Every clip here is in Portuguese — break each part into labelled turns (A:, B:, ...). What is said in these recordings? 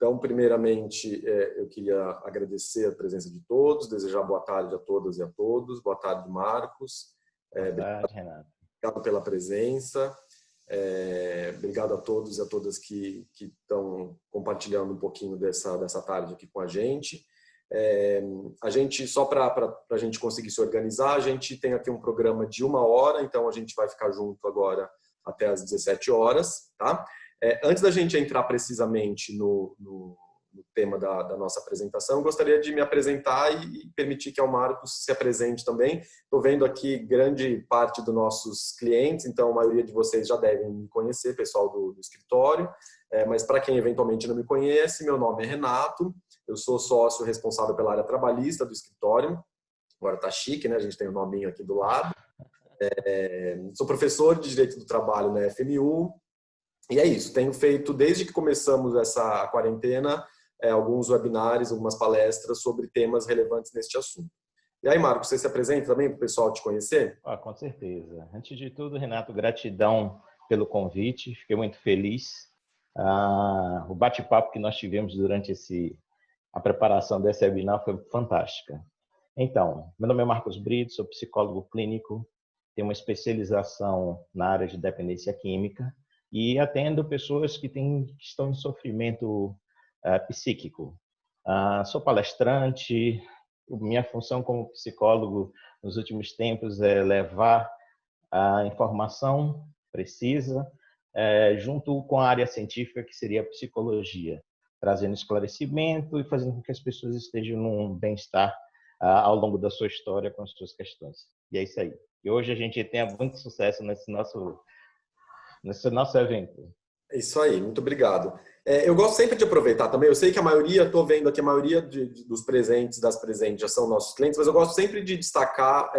A: Então, primeiramente, eu queria agradecer a presença de todos, desejar boa tarde a todas e a todos. Boa tarde, Marcos.
B: Boa tarde, Renato.
A: Obrigado pela presença. Obrigado a todos e a todas que estão compartilhando um pouquinho dessa tarde aqui com a gente. A gente, só para a gente conseguir se organizar, a gente tem aqui um programa de 1 hora, então a gente vai ficar junto agora até às 17 horas, tá? Antes da gente entrar precisamente no tema da nossa apresentação, eu gostaria de me apresentar e permitir que o Marcos se apresente também. Estou vendo aqui grande parte dos nossos clientes, então a maioria de vocês já devem me conhecer, pessoal do escritório, mas para quem eventualmente não me conhece, meu nome é Renato, eu sou sócio responsável pela área trabalhista do escritório, agora tá chique, né? A gente tem o nominho aqui do lado. Sou professor de Direito do Trabalho na FMU, e é isso, tenho feito, desde que começamos essa quarentena, alguns webinários, algumas palestras sobre temas relevantes neste assunto. E aí, Marcos, você se apresenta também para o pessoal te conhecer?
B: Com certeza. Antes de tudo, Renato, gratidão pelo convite, fiquei muito feliz. O bate-papo que nós tivemos durante a preparação desse webinar foi fantástica. Então, meu nome é Marcos Brito, sou psicólogo clínico, tenho uma especialização na área de dependência química e atendo pessoas que estão em sofrimento psíquico. Sou palestrante, minha função como psicólogo nos últimos tempos é levar a informação precisa junto com a área científica, que seria a psicologia, trazendo esclarecimento e fazendo com que as pessoas estejam num bem-estar ao longo da sua história com as suas questões. E é isso aí. E hoje a gente tenha muito sucesso nesse nosso evento.
A: É isso aí, muito obrigado. Eu gosto sempre de aproveitar também, eu sei que a maioria, estou vendo aqui, a maioria dos presentes, das presentes já são nossos clientes, mas eu gosto sempre de destacar,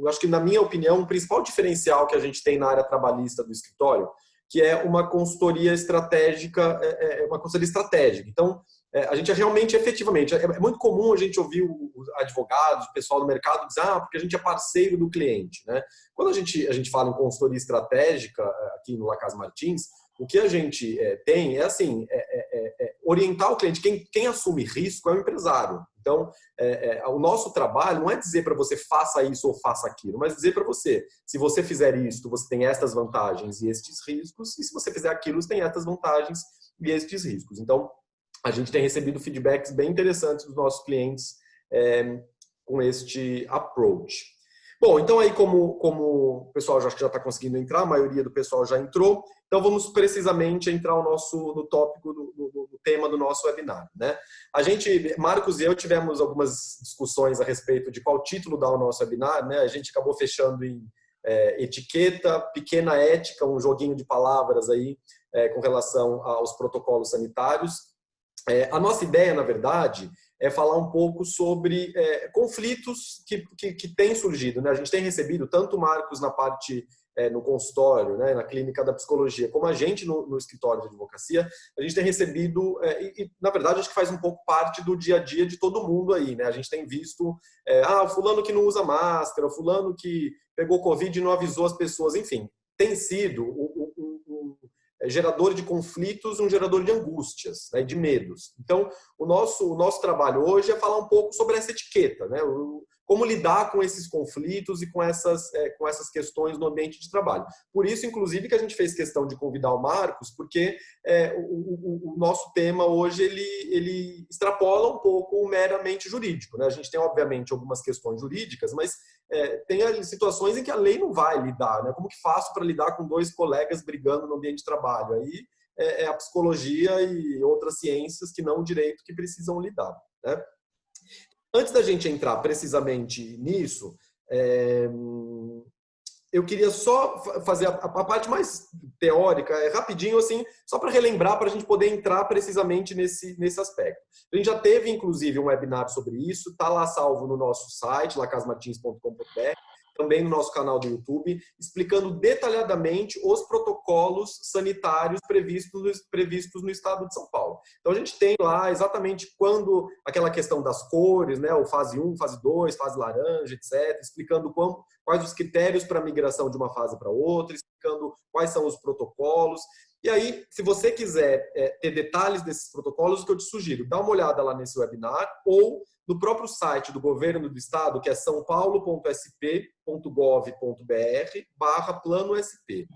A: acho que na minha opinião, o principal diferencial que a gente tem na área trabalhista do escritório, que é uma consultoria estratégica, uma consultoria estratégica. Então, a gente realmente, efetivamente, é muito comum a gente ouvir os advogados, o pessoal do mercado dizer, porque a gente é parceiro do cliente, né? Quando a gente fala em consultoria estratégica aqui no Lacas Martins, o que a gente tem é assim, orientar o cliente. Quem assume risco é o empresário. Então, o nosso trabalho não é dizer para você faça isso ou faça aquilo, mas dizer para você, se você fizer isto, você tem estas vantagens e estes riscos, e se você fizer aquilo, você tem estas vantagens e estes riscos. Então, a gente tem recebido feedbacks bem interessantes dos nossos clientes com este approach. Bom, então aí como o pessoal já está conseguindo entrar, a maioria do pessoal já entrou, então vamos precisamente entrar no tópico do tema do nosso webinar, né? Marcos e eu tivemos algumas discussões a respeito de qual título dar ao nosso webinar, né? A gente acabou fechando em etiqueta, pequena ética, um joguinho de palavras aí com relação aos protocolos sanitários. A nossa ideia, na verdade, é falar um pouco sobre conflitos que têm surgido, né? A gente tem recebido tanto Marcos na parte no consultório, né, na clínica da psicologia, como a gente no escritório de advocacia, a gente tem recebido, na verdade, acho que faz um pouco parte do dia a dia de todo mundo aí, né? A gente tem visto, o fulano que não usa máscara, o fulano que pegou Covid e não avisou as pessoas, enfim, tem sido um gerador de conflitos, um gerador de angústias, né, de medos. Então, o nosso trabalho hoje é falar um pouco sobre essa etiqueta, né, como lidar com esses conflitos e com essas questões no ambiente de trabalho. Por isso, inclusive, que a gente fez questão de convidar o Marcos, porque o nosso tema hoje ele extrapola um pouco o meramente jurídico, né? A gente tem, obviamente, algumas questões jurídicas, mas tem situações em que a lei não vai lidar, né? Como que faço para lidar com dois colegas brigando no ambiente de trabalho? Aí é a psicologia e outras ciências que não o direito que precisam lidar, né? Antes da gente entrar precisamente nisso, eu queria só fazer a parte mais teórica, rapidinho, assim, só para relembrar, para a gente poder entrar precisamente nesse aspecto. A gente já teve, inclusive, um webinar sobre isso, está lá salvo no nosso site, lacasmartins.com.br, também no nosso canal do YouTube, explicando detalhadamente os protocolos sanitários previstos no estado de São Paulo. Então, a gente tem lá exatamente quando aquela questão das cores, né, o fase 1, fase 2, fase laranja, etc., explicando quais os critérios para a migração de uma fase para outra, explicando quais são os protocolos. E aí, se você quiser ter detalhes desses protocolos, o que eu te sugiro, dá uma olhada lá nesse webinar ou no próprio site do governo do estado, que é sãopaulo.sp.gov.br/plano-sp.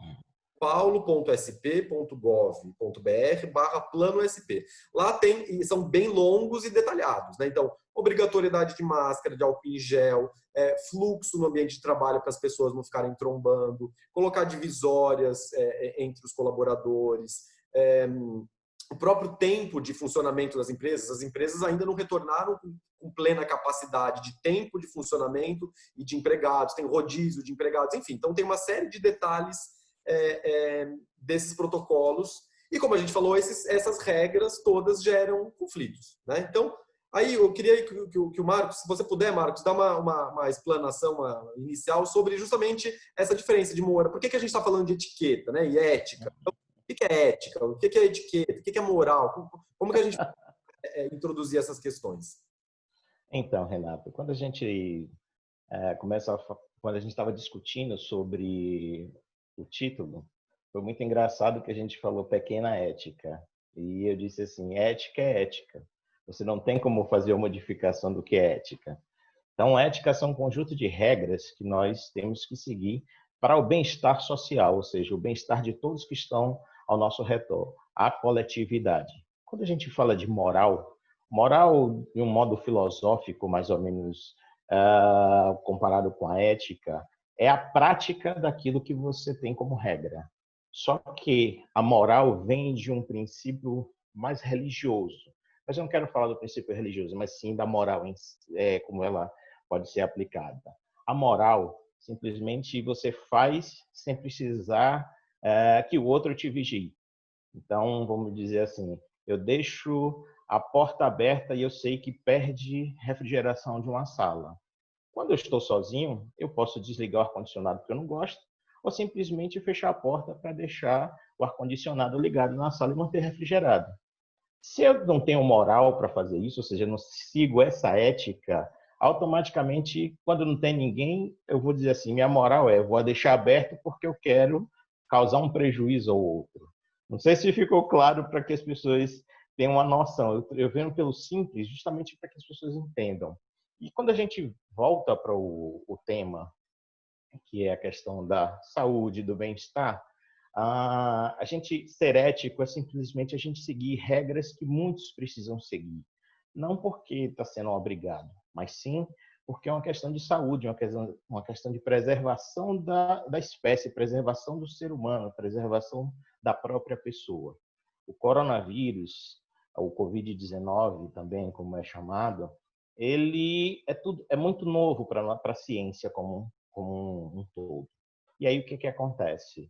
A: paulo.sp.gov.br/plano-sp. Lá tem, são bem longos e detalhados, né? Então, obrigatoriedade de máscara, de álcool em gel, fluxo no ambiente de trabalho para as pessoas não ficarem trombando, colocar divisórias entre os colaboradores, o próprio tempo de funcionamento das empresas. As empresas ainda não retornaram com plena capacidade de tempo de funcionamento e de empregados, tem rodízio de empregados, enfim. Então, tem uma série de detalhes desses protocolos. E como a gente falou, essas regras todas geram conflitos, né? Então, aí eu queria que o Marcos, se você puder, Marcos, dar uma explanação inicial sobre justamente essa diferença de moral. Por que a gente está falando de etiqueta, né? E ética? Então, o que é ética? O que é etiqueta? O que é moral? Como que a gente introduzir essas questões?
B: Então, Renato, quando a gente quando a gente estava discutindo sobre o título, foi muito engraçado que a gente falou pequena ética. E eu disse assim, ética é ética. Você não tem como fazer uma modificação do que é ética. Então, ética são um conjunto de regras que nós temos que seguir para o bem-estar social, ou seja, o bem-estar de todos que estão ao nosso redor, a coletividade. Quando a gente fala de moral, moral de um modo filosófico, mais ou menos comparado com a ética, é a prática daquilo que você tem como regra. Só que a moral vem de um princípio mais religioso. Mas eu não quero falar do princípio religioso, mas sim da moral, como ela pode ser aplicada. A moral, simplesmente você faz sem precisar que o outro te vigie. Então, vamos dizer assim, eu deixo a porta aberta e eu sei que perde refrigeração de uma sala. Quando eu estou sozinho, eu posso desligar o ar-condicionado que eu não gosto, ou simplesmente fechar a porta para deixar o ar-condicionado ligado na sala e manter refrigerado. Se eu não tenho moral para fazer isso, ou seja, eu não sigo essa ética, automaticamente, quando não tem ninguém, eu vou dizer assim, minha moral eu vou deixar aberto porque eu quero causar um prejuízo ao outro. Não sei se ficou claro para que as pessoas tenham uma noção. Eu venho pelo simples justamente para que as pessoas entendam. E quando a gente volta para o tema, que é a questão da saúde, do bem-estar, a gente ser ético é simplesmente a gente seguir regras que muitos precisam seguir. Não porque está sendo obrigado, mas sim porque é uma questão de saúde, uma questão de preservação da espécie, preservação do ser humano, preservação da própria pessoa. O coronavírus, o Covid-19 também, como é chamado, ele é muito novo para a ciência como um todo. E aí o que acontece?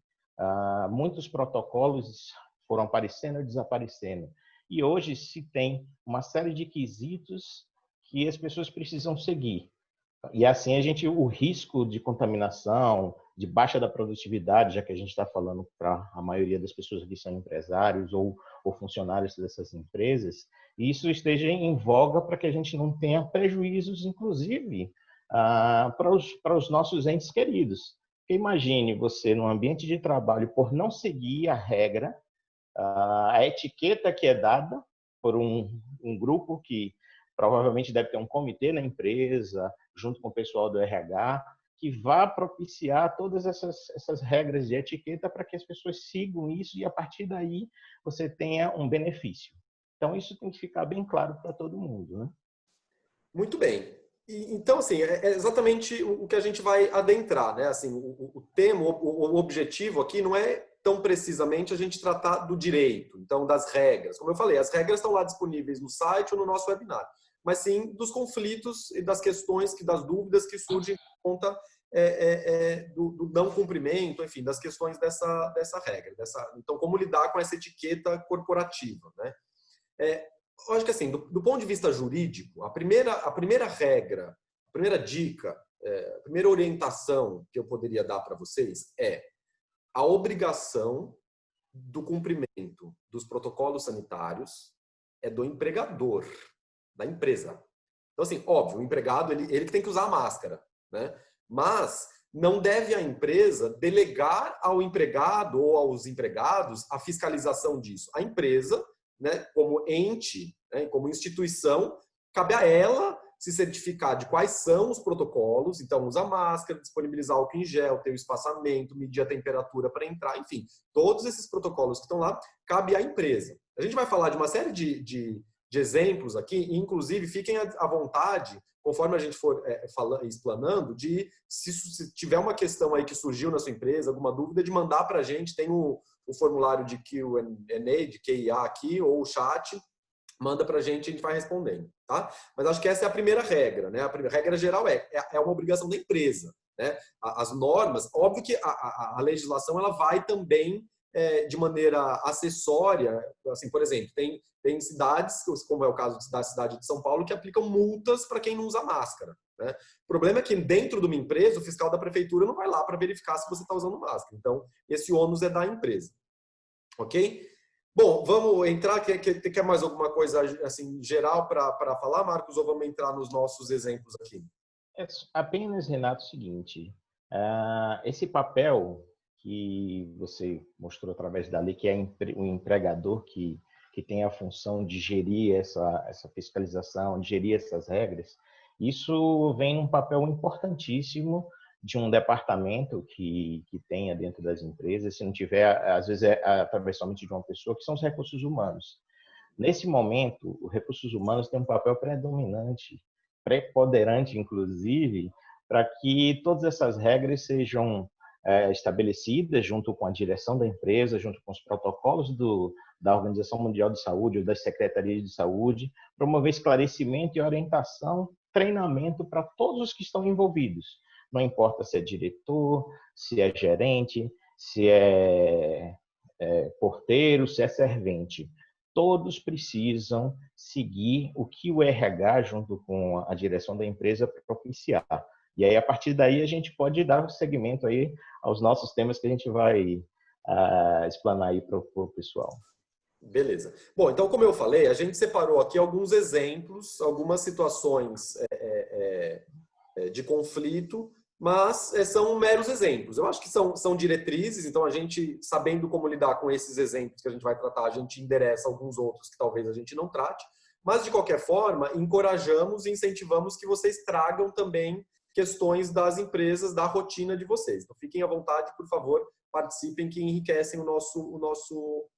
B: Muitos protocolos foram aparecendo e desaparecendo. E hoje se tem uma série de quesitos que as pessoas precisam seguir. E assim o risco de contaminação, de baixa da produtividade, já que a gente está falando para a maioria das pessoas que são empresários ou funcionários dessas empresas, isso esteja em voga para que a gente não tenha prejuízos, inclusive, para os nossos entes queridos. Porque imagine você, num ambiente de trabalho, por não seguir a regra, a etiqueta que é dada por um grupo que provavelmente deve ter um comitê na empresa, junto com o pessoal do RH, que vá propiciar todas essas regras de etiqueta para que as pessoas sigam isso e, a partir daí, você tenha um benefício. Então, isso tem que ficar bem claro para todo mundo, né?
A: Muito bem. Então, assim, é exatamente o que a gente vai adentrar, né? Assim, o tema, o objetivo aqui não é tão precisamente a gente tratar do direito, então das regras. Como eu falei, as regras estão lá disponíveis no site ou no nosso webinar, mas sim dos conflitos e das questões, das dúvidas que surgem por conta do não cumprimento, enfim, das questões dessa regra. Então, como lidar com essa etiqueta corporativa, né? Eu acho que assim, do ponto de vista jurídico, a primeira regra, a primeira dica, a primeira orientação que eu poderia dar para vocês é a obrigação do cumprimento dos protocolos sanitários é do empregador, da empresa. Então, assim, óbvio, o empregado, ele que tem que usar a máscara, né? Mas não deve a empresa delegar ao empregado ou aos empregados a fiscalização disso. A empresa, né, como ente, né, como instituição, cabe a ela se certificar de quais são os protocolos, então usar máscara, disponibilizar álcool em gel, ter o espaçamento, medir a temperatura para entrar, enfim, todos esses protocolos que estão lá, cabe à empresa. A gente vai falar de uma série de exemplos aqui, e inclusive fiquem à vontade, conforme a gente for explanando, de se tiver uma questão aí que surgiu na sua empresa, alguma dúvida, de mandar para a gente, tem o formulário de Q&A, de QIA aqui, ou o chat, manda para a gente vai respondendo, tá? Mas acho que essa é a primeira regra, né? A primeira regra geral é uma obrigação da empresa, né? As normas, óbvio que a legislação ela vai também de maneira acessória, assim, por exemplo, tem cidades, como é o caso da cidade de São Paulo, que aplicam multas para quem não usa máscara, né? O problema é que dentro de uma empresa, o fiscal da prefeitura não vai lá para verificar se você está usando máscara. Então, esse ônus é da empresa, ok? Bom, vamos entrar. Quer mais alguma coisa assim geral para falar, Marcos, ou vamos entrar nos nossos exemplos aqui?
B: É apenas, Renato, o seguinte, esse papel que você mostrou através da lei, que é o empregador que tem a função de gerir essa fiscalização, de gerir essas regras, isso vem num papel importantíssimo de um departamento que tenha dentro das empresas, se não tiver, às vezes através somente de uma pessoa, que são os recursos humanos. Nesse momento, os recursos humanos têm um papel predominante, preponderante, inclusive, para que todas essas regras sejam estabelecidas junto com a direção da empresa, junto com os protocolos da Organização Mundial de Saúde ou das secretarias de saúde, promover esclarecimento e orientação, treinamento para todos os que estão envolvidos. Não importa se é diretor, se é gerente, se é porteiro, se é servente. Todos precisam seguir o que o RH, junto com a direção da empresa, propiciar. E aí, a partir daí, a gente pode dar seguimento aí aos nossos temas que a gente vai explanar aí para o pessoal.
A: Beleza. Bom, então, como eu falei, a gente separou aqui alguns exemplos, algumas situações de conflito, mas são meros exemplos. Eu acho que são diretrizes, então a gente, sabendo como lidar com esses exemplos que a gente vai tratar, a gente endereça alguns outros que talvez a gente não trate, mas de qualquer forma, encorajamos e incentivamos que vocês tragam também questões das empresas, da rotina de vocês. Então fiquem à vontade, por favor, participem, que enriquecem o nosso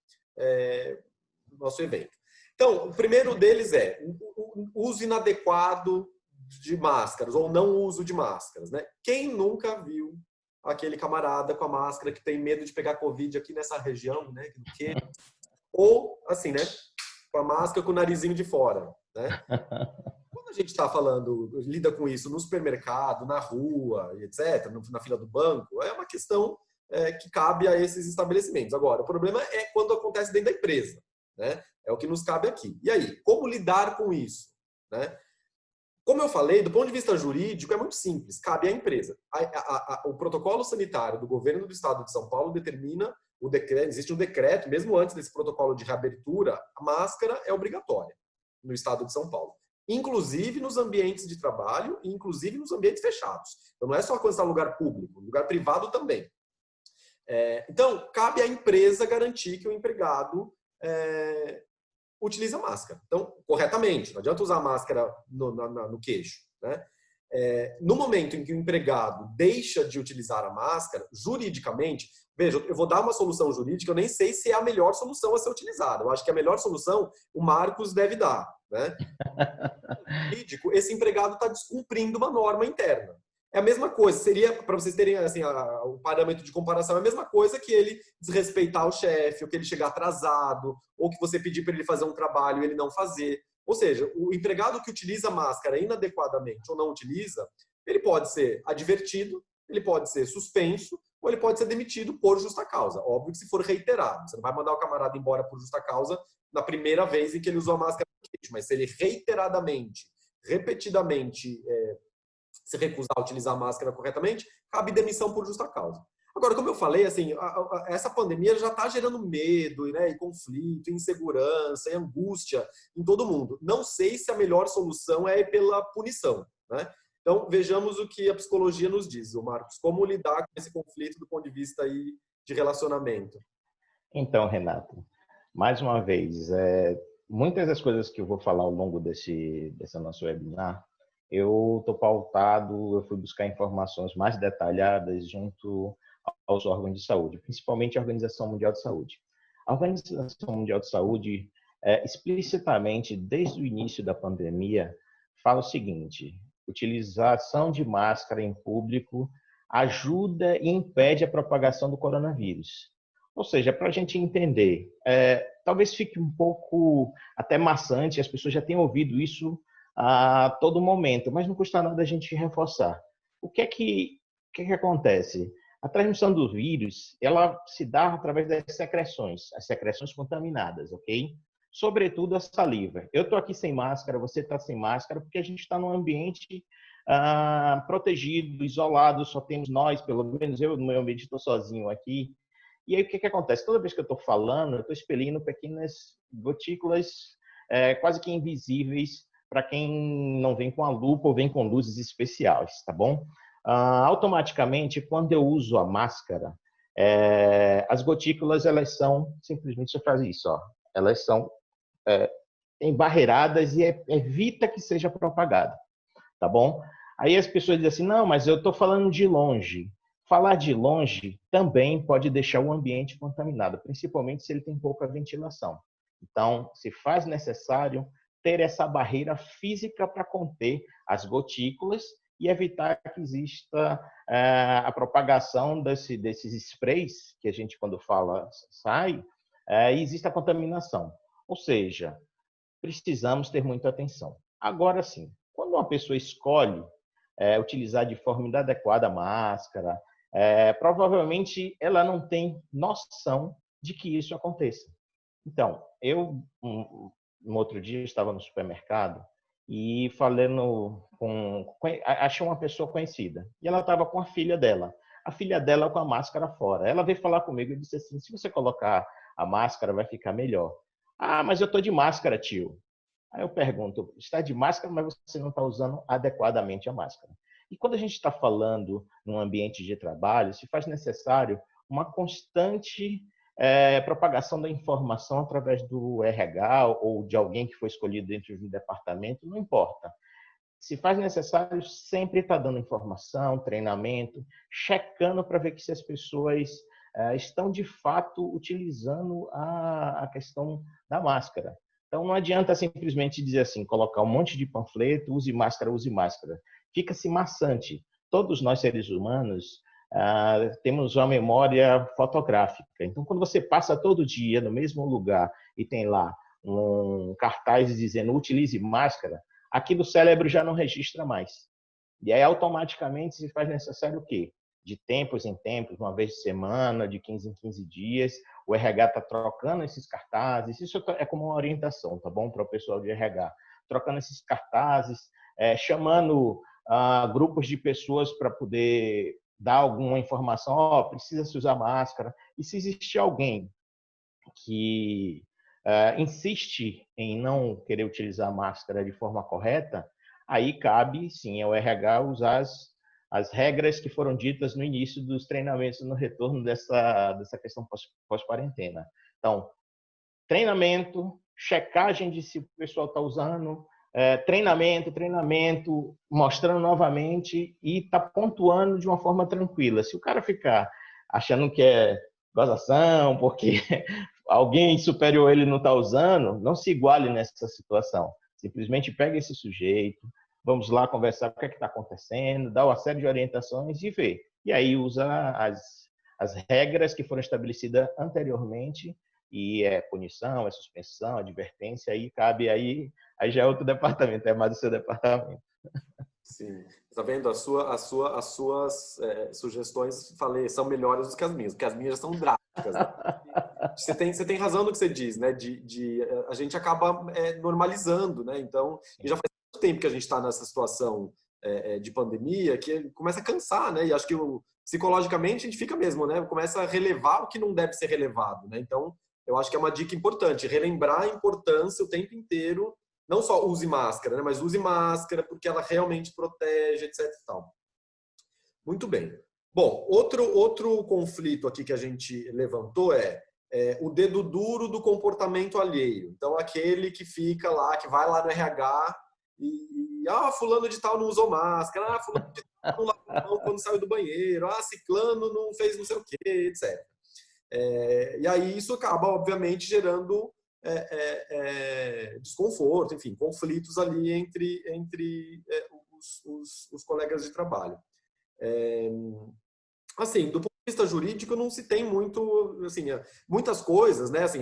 A: evento. Então, o primeiro deles é o uso inadequado de máscaras, ou não uso de máscaras, né? Quem nunca viu aquele camarada com a máscara que tem medo de pegar Covid aqui nessa região, né? Ou, assim, né? Com a máscara com o narizinho de fora, né? Quando a gente está falando, lida com isso no supermercado, na rua, etc., na fila do banco, é uma questão que cabe a esses estabelecimentos. Agora, o problema é quando acontece dentro da empresa, né? É o que nos cabe aqui. E aí, como lidar com isso, né? Como eu falei, do ponto de vista jurídico, é muito simples. Cabe à empresa. O protocolo sanitário do governo do estado de São Paulo determina o decreto. Existe um decreto, mesmo antes desse protocolo de reabertura, a máscara é obrigatória no estado de São Paulo. Inclusive nos ambientes de trabalho e inclusive nos ambientes fechados. Então, não é só quando está no lugar público, no lugar privado também. Então, cabe à empresa garantir que o empregado utiliza máscara. Então, corretamente. Não adianta usar máscara no queixo, né? No momento em que o empregado deixa de utilizar a máscara, juridicamente, veja, eu vou dar uma solução jurídica, eu nem sei se é a melhor solução a ser utilizada. Eu acho que a melhor solução o Marcos deve dar, né? Jurídico, esse empregado está descumprindo uma norma interna. É a mesma coisa, seria, para vocês terem assim, o parâmetro de comparação, é a mesma coisa que ele desrespeitar o chefe, ou que ele chegar atrasado, ou que você pedir para ele fazer um trabalho e ele não fazer. Ou seja, o empregado que utiliza máscara inadequadamente ou não utiliza, ele pode ser advertido, ele pode ser suspenso, ou ele pode ser demitido por justa causa. Óbvio que se for reiterado. Você não vai mandar o camarada embora por justa causa na primeira vez em que ele usou a máscara, mas se ele reiteradamente, repetidamente, se recusar a utilizar a máscara corretamente, cabe demissão por justa causa. Agora, como eu falei, assim, essa pandemia já está gerando medo, né, e conflito, insegurança e angústia em todo mundo. Não sei se a melhor solução é pela punição, né? Então, vejamos o que a psicologia nos diz, o Marcos, como lidar com esse conflito do ponto de vista aí de relacionamento.
B: Então, Renato, mais uma vez, muitas das coisas que eu vou falar ao longo desse nosso webinar, eu estou pautado, eu fui buscar informações mais detalhadas junto aos órgãos de saúde, principalmente a Organização Mundial de Saúde. A Organização Mundial de Saúde, explicitamente, desde o início da pandemia, fala o seguinte: utilização de máscara em público ajuda e impede a propagação do coronavírus. Ou seja, para a gente entender, talvez fique um pouco até maçante, as pessoas já têm ouvido isso a todo momento, mas não custa nada a gente reforçar. O que é que acontece? A transmissão do vírus, ela se dá através das secreções, as secreções contaminadas, ok? Sobretudo a saliva. Eu estou aqui sem máscara, você está sem máscara, porque a gente está num ambiente protegido, isolado, só temos nós, pelo menos eu no meu ambiente estou sozinho aqui. E aí o que acontece? Toda vez que eu estou falando, eu estou expelindo pequenas gotículas quase que invisíveis para quem não vem com a lupa ou vem com luzes especiais, tá bom? Automaticamente, quando eu uso a máscara, as gotículas, elas são, simplesmente você faz isso, ó, elas são embarreiradas e evita que seja propagada, tá bom? Aí as pessoas dizem assim, não, mas eu estou falando de longe. Falar de longe também pode deixar o ambiente contaminado, principalmente se ele tem pouca ventilação. Então, se faz necessário ter essa barreira física para conter as gotículas e evitar que exista a propagação desses sprays, que a gente, quando fala, sai, e exista a contaminação. Ou seja, precisamos ter muita atenção. Agora sim, quando uma pessoa escolhe utilizar de forma inadequada a máscara, provavelmente ela não tem noção de que isso aconteça. Então, eu, um outro dia, estava no supermercado e achei uma pessoa conhecida. E ela estava com a filha dela. A filha dela com a máscara fora. Ela veio falar comigo e disse assim, se você colocar a máscara, vai ficar melhor. Ah, mas eu estou de máscara, tio. Aí eu pergunto, está de máscara, mas você não está usando adequadamente a máscara. E quando a gente está falando num ambiente de trabalho, se faz necessário uma constante propagação da informação através do RH ou de alguém que foi escolhido dentro do departamento, não importa. Se faz necessário sempre estar dando informação, treinamento, checando para ver que se as pessoas estão de fato utilizando a questão da máscara. Então não adianta simplesmente dizer assim, colocar um monte de panfleto, use máscara, use máscara. Fica-se maçante. Todos nós seres humanos temos uma memória fotográfica. Então, quando você passa todo dia no mesmo lugar e tem lá um cartaz dizendo utilize máscara, aqui no cérebro já não registra mais. E aí, automaticamente, se faz necessário o quê? De tempos em tempos, uma vez por semana, de 15 em 15 dias, o RH está trocando esses cartazes. Isso é como uma orientação, tá bom? Para o pessoal de RH. Trocando esses cartazes, chamando grupos de pessoas para poder dar alguma informação, precisa se usar máscara. E se existe alguém que insiste em não querer utilizar a máscara de forma correta, aí cabe, sim, ao RH usar as regras que foram ditas no início dos treinamentos no retorno dessa questão pós-quarentena. Então, treinamento, checagem de se o pessoal está usando, treinamento, mostrando novamente e está pontuando de uma forma tranquila. Se o cara ficar achando que é gozação, porque alguém superior a ele não está usando, não se iguale nessa situação. Simplesmente pega esse sujeito, vamos lá conversar o que é que está acontecendo, dá uma série de orientações e vê. E aí usa as regras que foram estabelecidas anteriormente, e punição, suspensão, advertência, aí cabe aí já é outro departamento, é mais o seu departamento.
A: Sim, está vendo? As suas sugestões, falei, são melhores do que as minhas, porque as minhas já são drásticas. Né? Você tem razão no que você diz, né? A gente acaba normalizando, né? Então, e já faz muito tempo que a gente está nessa situação de pandemia que começa a cansar, né? E acho que psicologicamente a gente fica mesmo, né? Começa a relevar o que não deve ser relevado, né? Então, eu acho que é uma dica importante, relembrar a importância o tempo inteiro não só use máscara, né, mas use máscara porque ela realmente protege, etc. E tal. Muito bem. Bom, outro conflito aqui que a gente levantou é o dedo duro do comportamento alheio. Então, aquele que fica lá, que vai lá no RH fulano de tal não usou máscara, fulano de tal não lavou a mão quando saiu do banheiro, ciclano não fez não sei o quê, etc. E aí isso acaba, obviamente, gerando desconforto, enfim, conflitos ali entre os colegas de trabalho. Assim, do ponto de vista jurídico, não se tem muito, assim, muitas coisas, né? Assim,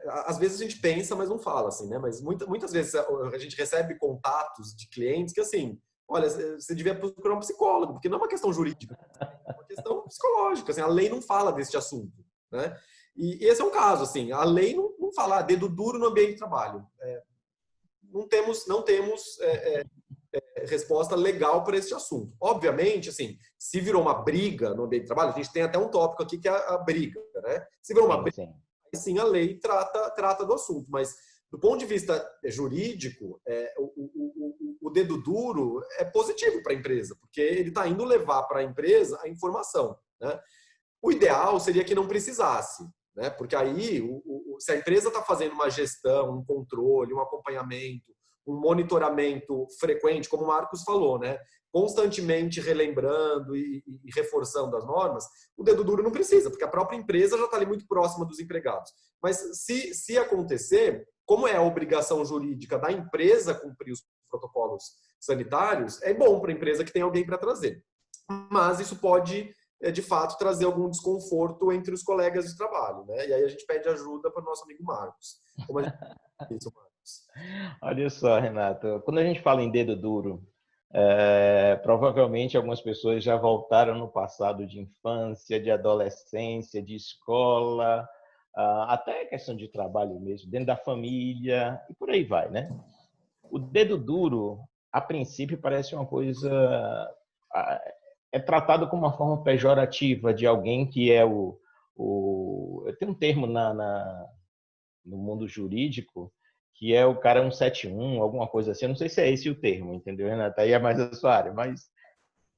A: às vezes a gente pensa, mas não fala, assim, né? Mas muitas vezes a gente recebe contatos de clientes que, assim, olha, você devia procurar um psicólogo, porque não é uma questão jurídica, é uma questão psicológica, assim, a lei não fala deste assunto, né? E esse é um caso, assim, a lei não fala dedo duro no ambiente de trabalho. Não temos resposta legal para esse assunto. Obviamente, assim, se virou uma briga no ambiente de trabalho, a gente tem até um tópico aqui que é a briga, né? Se virou uma briga,
B: sim.
A: sim, a lei trata do assunto, mas do ponto de vista jurídico, o dedo duro é positivo para a empresa, porque ele está indo levar para a empresa a informação, né? O ideal seria que não precisasse, né? Porque aí, se a empresa está fazendo uma gestão, um controle, um acompanhamento, um monitoramento frequente, como o Marcos falou, né? Constantemente relembrando e reforçando as normas, o dedo duro não precisa, porque a própria empresa já está ali muito próxima dos empregados. Mas se acontecer, como é a obrigação jurídica da empresa cumprir os protocolos sanitários, é bom para a empresa que tem alguém para trazer. Mas isso pode, de fato, trazer algum desconforto entre os colegas de trabalho, né? E aí a gente pede ajuda para o nosso amigo Marcos. Como a gente faz isso, Marcos?
B: Olha só, Renato, quando a gente fala em dedo duro, provavelmente algumas pessoas já voltaram no passado de infância, de adolescência, de escola, até questão de trabalho mesmo, dentro da família e por aí vai, né? O dedo duro, a princípio, parece uma coisa. É tratado como uma forma pejorativa de alguém que é tem um termo no mundo jurídico que é o cara 171, alguma coisa assim. Eu não sei se é esse o termo, entendeu, Renata? Aí é mais a sua área, mas.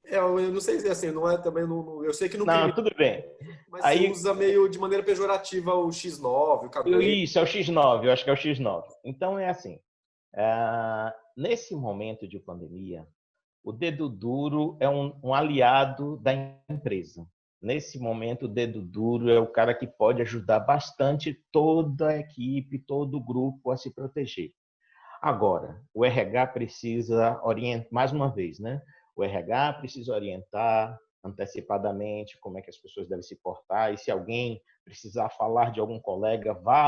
A: Eu não sei se assim, não é também. Eu sei que no
B: Não,
A: crime,
B: tudo bem.
A: mas se
B: Aí,
A: usa meio de maneira pejorativa o X9, o caguete.
B: isso, é o X9, eu acho que é o X9. Então, é assim. Nesse momento de pandemia, o dedo duro é um aliado da empresa. Nesse momento, o dedo duro é o cara que pode ajudar bastante toda a equipe, todo o grupo a se proteger. Agora, o RH precisa orientar, mais uma vez, né? O RH precisa orientar antecipadamente como é que as pessoas devem se portar, e se alguém precisar falar de algum colega, vá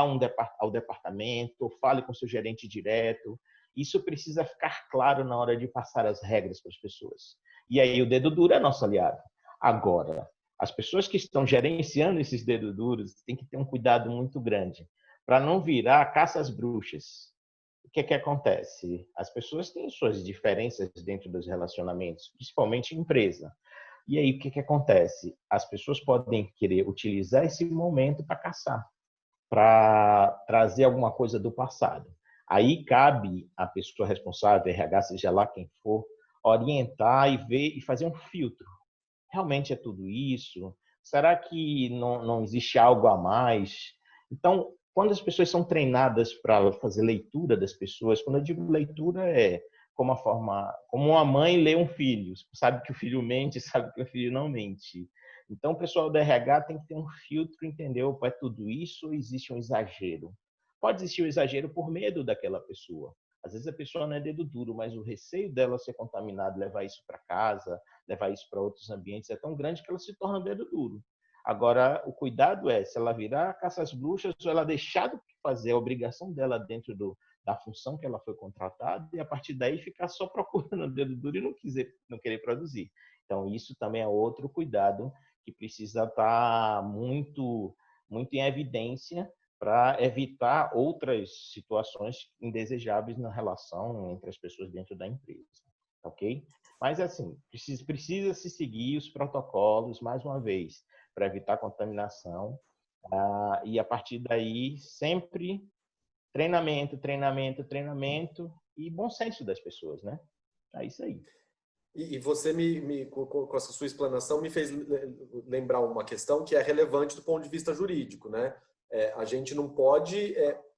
B: ao departamento, fale com seu gerente direto. Isso precisa ficar claro na hora de passar as regras para as pessoas. E aí o dedo duro é nosso aliado. Agora, as pessoas que estão gerenciando esses dedos duros têm que ter um cuidado muito grande para não virar caça às bruxas. O que acontece? As pessoas têm suas diferenças dentro dos relacionamentos, principalmente em empresa. E aí, o que acontece? As pessoas podem querer utilizar esse momento para caçar, para trazer alguma coisa do passado. Aí cabe à pessoa responsável, RH, seja lá quem for, orientar e ver e fazer um filtro. Realmente é tudo isso? Será que não existe algo a mais? Então, quando as pessoas são treinadas para fazer leitura das pessoas, quando eu digo leitura é como uma mãe lê um filho, sabe que o filho mente, sabe que o filho não mente. Então, o pessoal do RH tem que ter um filtro, entendeu? É tudo isso ou existe um exagero? Pode existir um exagero por medo daquela pessoa. Às vezes a pessoa não é dedo duro, mas o receio dela ser contaminada, levar isso para casa, levar isso para outros ambientes é tão grande que ela se torna dedo duro. Agora, o cuidado é se ela virar caça às bruxas ou ela deixar de fazer a obrigação dela dentro da função que ela foi contratada e a partir daí ficar só procurando o dedo duro e não querer produzir. Então, isso também é outro cuidado que precisa estar muito, muito em evidência para evitar outras situações indesejáveis na relação entre as pessoas dentro da empresa, ok? Mas, assim, precisa se seguir os protocolos, mais uma vez, para evitar contaminação, e a partir daí, sempre treinamento, treinamento, treinamento e bom senso das pessoas, né? É isso aí.
A: E você, com essa sua explanação, me fez lembrar uma questão que é relevante do ponto de vista jurídico, né? A gente não pode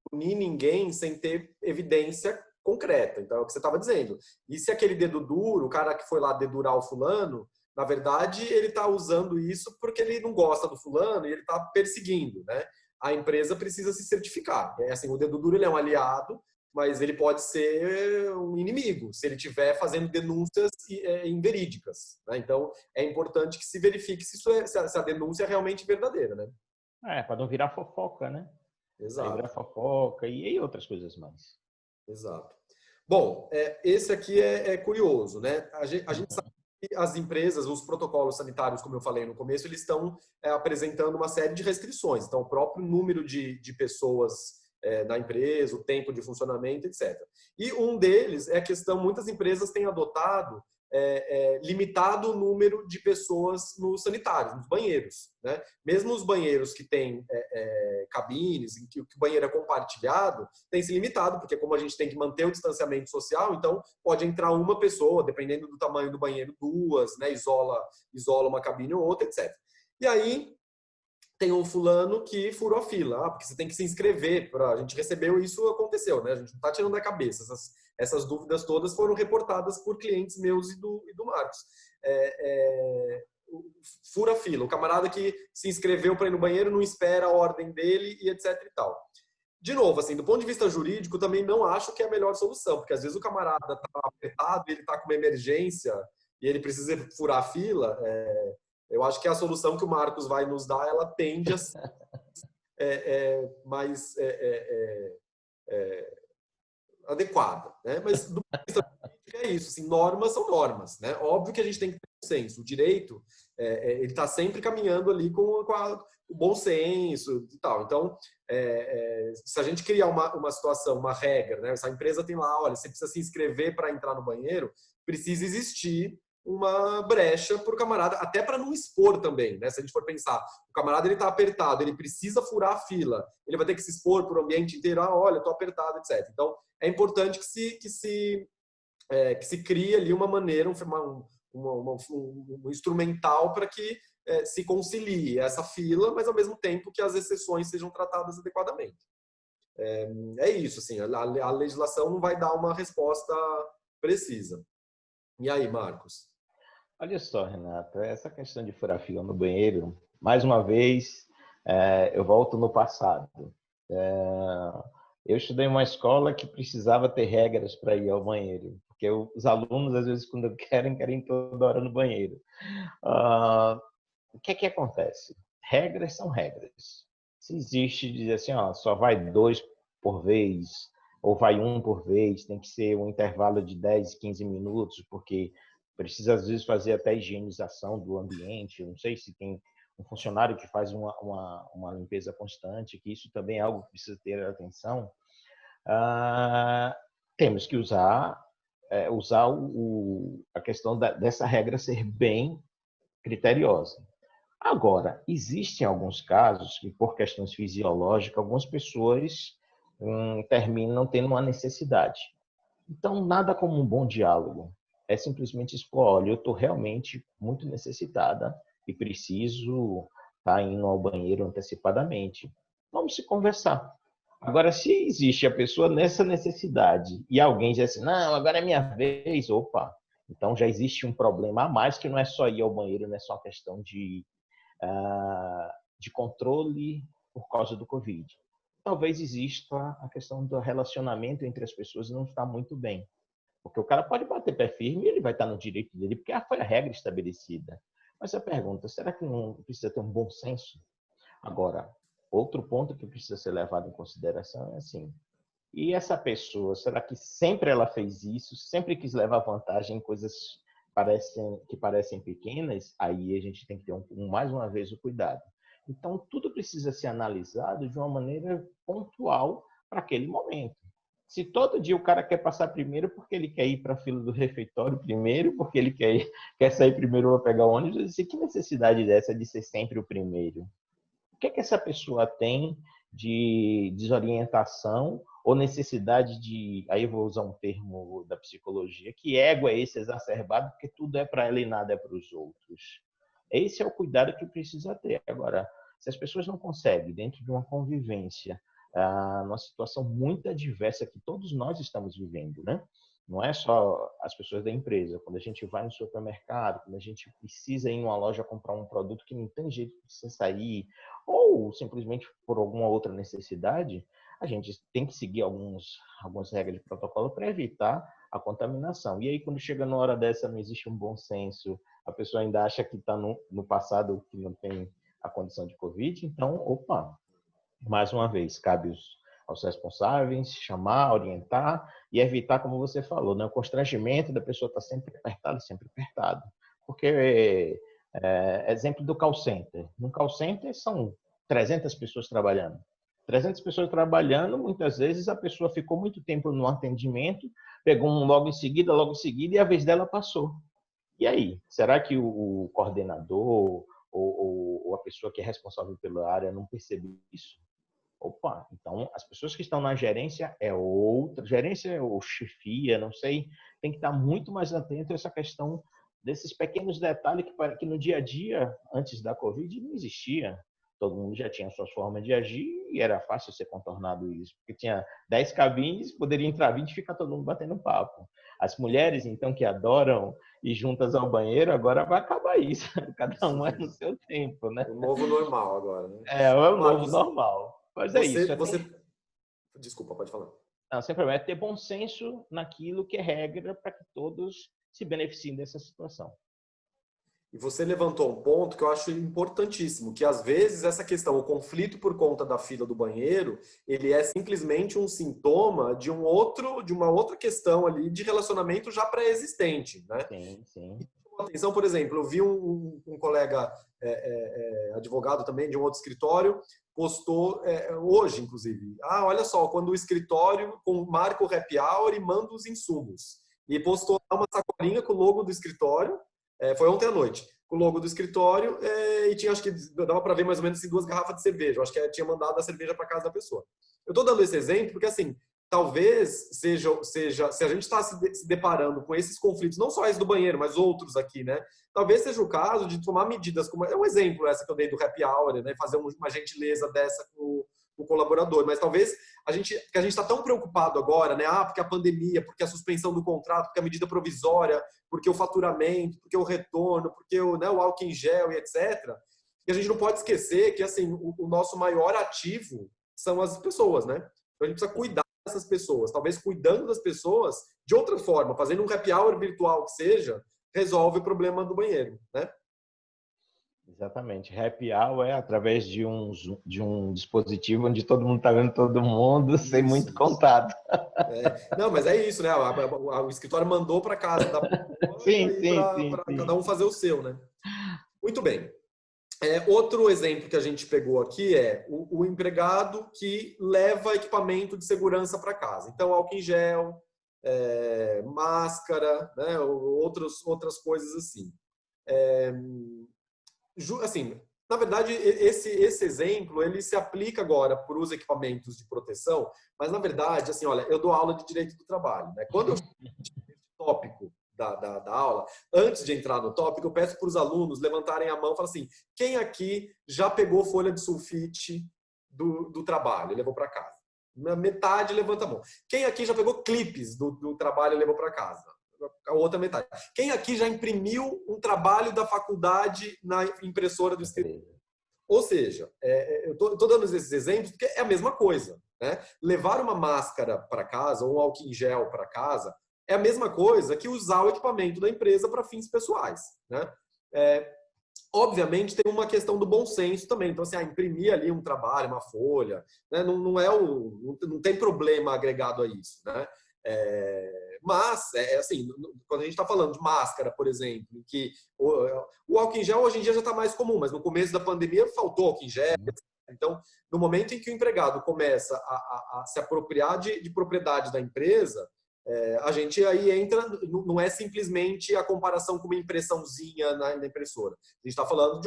A: punir ninguém sem ter evidência concreta. Então, é o que você estava dizendo. E se aquele dedo duro, o cara que foi lá dedurar o fulano, na verdade, ele está usando isso porque ele não gosta do fulano e ele está perseguindo, né? A empresa precisa se certificar. Assim, o dedo duro ele é um aliado, mas ele pode ser um inimigo se ele estiver fazendo denúncias inverídicas, né? Então, é importante que se verifique se a denúncia é realmente verdadeira, né?
B: Para não virar fofoca, né? Aí virar
A: Exato.
B: fofoca e outras coisas mais.
A: Exato. Bom, esse aqui é curioso, né? A gente sabe que as empresas, os protocolos sanitários, como eu falei no começo, eles estão apresentando uma série de restrições. Então, o próprio número de pessoas na empresa, o tempo de funcionamento, etc. E um deles é a questão, muitas empresas têm adotado limitado o número de pessoas nos sanitários, nos banheiros, né? Mesmo os banheiros que têm cabines, em que o banheiro é compartilhado, tem se limitado, porque como a gente tem que manter o distanciamento social, então pode entrar uma pessoa, dependendo do tamanho do banheiro, duas, né? Isola uma cabine ou outra, etc. E aí tem um fulano que furou a fila, porque você tem que se inscrever. A gente recebeu isso, aconteceu, né? A gente não está tirando da cabeça. Essas dúvidas todas foram reportadas por clientes meus e do Marcos. Fura a fila. O camarada que se inscreveu para ir no banheiro não espera a ordem dele e etc e tal. De novo, assim, do ponto de vista jurídico, também não acho que é a melhor solução, porque às vezes o camarada está apertado, ele está com uma emergência e ele precisa furar a fila. Eu acho que a solução que o Marcos vai nos dar, ela tende a ser mais adequada, né? Mas do ponto de vista jurídico é isso, assim, normas são normas, né? Óbvio que a gente tem que ter bom senso. O direito, ele está sempre caminhando ali com o bom senso e tal. Então, se a gente criar uma situação, uma regra, né? Se a empresa tem lá, olha, você precisa se inscrever para entrar no banheiro, precisa existir uma brecha para o camarada, até para não expor também, né? Se a gente for pensar, o camarada ele está apertado, ele precisa furar a fila, ele vai ter que se expor para o ambiente inteiro, olha, estou apertado, etc. Então, é importante que se crie ali uma maneira, um instrumental para que se concilie essa fila, mas ao mesmo tempo que as exceções sejam tratadas adequadamente. É isso, assim, a legislação não vai dar uma resposta precisa. E aí, Marcos?
B: Olha só, Renato, essa questão de furar fila no banheiro, mais uma vez, eu volto no passado. Eu estudei em uma escola que precisava ter regras para ir ao banheiro, porque os alunos, às vezes, quando querem toda hora no banheiro. O que acontece? Regras são regras. Se existe, dizer assim, só vai 2 por vez, ou vai 1 por vez, tem que ser um intervalo de 10, 15 minutos, porque precisa, às vezes, fazer até higienização do ambiente. Eu não sei se tem um funcionário que faz uma limpeza constante, que isso também é algo que precisa ter atenção. Temos que usar a questão dessa regra ser bem criteriosa. Agora, existem alguns casos que, por questões fisiológicas, algumas pessoas terminam tendo uma necessidade. Então, nada como um bom diálogo. É simplesmente expor, olha, eu estou realmente muito necessitada e preciso estar indo ao banheiro antecipadamente. Vamos se conversar. Agora, se existe a pessoa nessa necessidade e alguém diz assim, não, agora é minha vez, opa, então já existe um problema a mais, que não é só ir ao banheiro, não é só uma questão de controle por causa do Covid. Talvez exista a questão do relacionamento entre as pessoas não está muito bem. Porque o cara pode bater pé firme e ele vai estar no direito dele, porque foi a regra estabelecida. Mas a pergunta, será que não precisa ter um bom senso? Agora, outro ponto que precisa ser levado em consideração é assim, e essa pessoa, será que sempre ela fez isso, sempre quis levar vantagem em coisas que parecem pequenas? Aí a gente tem que ter mais uma vez o cuidado. Então, tudo precisa ser analisado de uma maneira pontual para aquele momento. Se todo dia o cara quer passar primeiro porque ele quer ir para a fila do refeitório primeiro, porque ele quer sair primeiro para pegar o ônibus, que necessidade dessa de ser sempre o primeiro? O que essa pessoa tem de desorientação ou necessidade de, aí eu vou usar um termo da psicologia, que ego é esse exacerbado, porque tudo é para ela e nada é para os outros. Esse é o cuidado que precisa ter. Agora, se as pessoas não conseguem, dentro de uma convivência, numa situação muito adversa que todos nós estamos vivendo, né? Não é só as pessoas da empresa. Quando a gente vai no supermercado, quando a gente precisa ir em uma loja comprar um produto que não tem jeito de você sair, ou simplesmente por alguma outra necessidade, a gente tem que seguir algumas regras de protocolo para evitar a contaminação. E aí, quando chega na hora dessa, não existe um bom senso, a pessoa ainda acha que está no passado, que não tem a condição de Covid, então, opa, mais uma vez, cabe aos responsáveis chamar, orientar e evitar, como você falou, né, o constrangimento da pessoa estar sempre apertado. Porque, exemplo do call center. No call center são 300 pessoas trabalhando. 300 pessoas trabalhando, muitas vezes a pessoa ficou muito tempo no atendimento, pegou um logo em seguida, e a vez dela passou. E aí, será que o coordenador ou a pessoa que é responsável pela área não percebeu isso? Opa, então as pessoas que estão na gerência é outra, gerência ou chefia, não sei, tem que estar muito mais atento a essa questão desses pequenos detalhes que no dia a dia, antes da Covid, não existia. Todo mundo já tinha suas formas de agir e era fácil ser contornado isso, porque tinha 10 cabines, poderia entrar 20 e ficar todo mundo batendo papo. As mulheres, então, que adoram ir juntas ao banheiro, agora vai acabar isso. Cada um é no seu tempo, né?
A: O novo normal agora, né?
B: É o novo
A: Marcos,
B: normal. Mas é isso.
A: Desculpa, pode falar.
B: Não, sem problema. É ter bom senso naquilo que é regra para que todos se beneficiem dessa situação.
A: E você levantou um ponto que eu acho importantíssimo, que às vezes essa questão, o conflito por conta da fila do banheiro, ele é simplesmente um sintoma de uma outra questão ali de relacionamento já pré-existente, né?
B: Sim, sim.
A: Atenção, por exemplo, eu vi um colega advogado também de um outro escritório, postou hoje, inclusive, olha só, quando o escritório marca o happy hour e manda os insumos. E postou uma sacolinha com o logo do escritório, foi ontem à noite, com o logo do escritório, e tinha, acho que dava para ver mais ou menos assim, 2 garrafas de cerveja. Eu acho que tinha mandado a cerveja para casa da pessoa. Eu estou dando esse exemplo porque, assim, talvez seja, se a gente está se deparando com esses conflitos, não só esse do banheiro, mas outros aqui, né? Talvez seja o caso de tomar medidas, como é um exemplo essa que eu dei do happy hour, né? Fazer uma gentileza dessa com o colaborador, mas talvez a gente está tão preocupado agora, né? Porque a pandemia, porque a suspensão do contrato, porque a medida provisória, porque o faturamento, porque o retorno, porque o álcool em gel e etc. E a gente não pode esquecer que, assim, o nosso maior ativo são as pessoas, né? Então a gente precisa cuidar dessas pessoas. Talvez cuidando das pessoas de outra forma, fazendo um happy hour virtual que seja, resolve o problema do banheiro, né?
B: Exatamente. Happy hour é através de um dispositivo onde todo mundo está vendo todo mundo sem muito contato.
A: Não, mas é isso, né? O escritório mandou para casa da pessoa para cada um fazer o seu, né? Muito bem. Outro exemplo que a gente pegou aqui é o empregado que leva equipamento de segurança para casa. Então, álcool em gel, máscara, né? Outras coisas assim. Assim, na verdade, esse exemplo ele se aplica agora para os equipamentos de proteção, mas na verdade, assim, olha, eu dou aula de direito do trabalho, né? Quando eu tópico da aula, antes de entrar no tópico, eu peço para os alunos levantarem a mão e falar assim: quem aqui já pegou folha de sulfite do trabalho e levou para casa? Metade levanta a mão. Quem aqui já pegou clipes do trabalho e levou para casa? A outra metade. Quem aqui já imprimiu um trabalho da faculdade na impressora do escritório? Ou seja, eu estou dando esses exemplos porque é a mesma coisa, né? Levar uma máscara para casa ou um álcool em gel para casa é a mesma coisa que usar o equipamento da empresa para fins pessoais, né? Obviamente tem uma questão do bom senso também. Então, assim, imprimir ali um trabalho, uma folha, né? Não tem problema agregado a isso, né? Mas, assim, quando a gente está falando de máscara, por exemplo, que o álcool em gel hoje em dia já está mais comum, mas no começo da pandemia faltou álcool em gel. Então, no momento em que o empregado começa a se apropriar de propriedade da empresa, a gente aí entra, não é simplesmente a comparação com uma impressãozinha na impressora. A gente está falando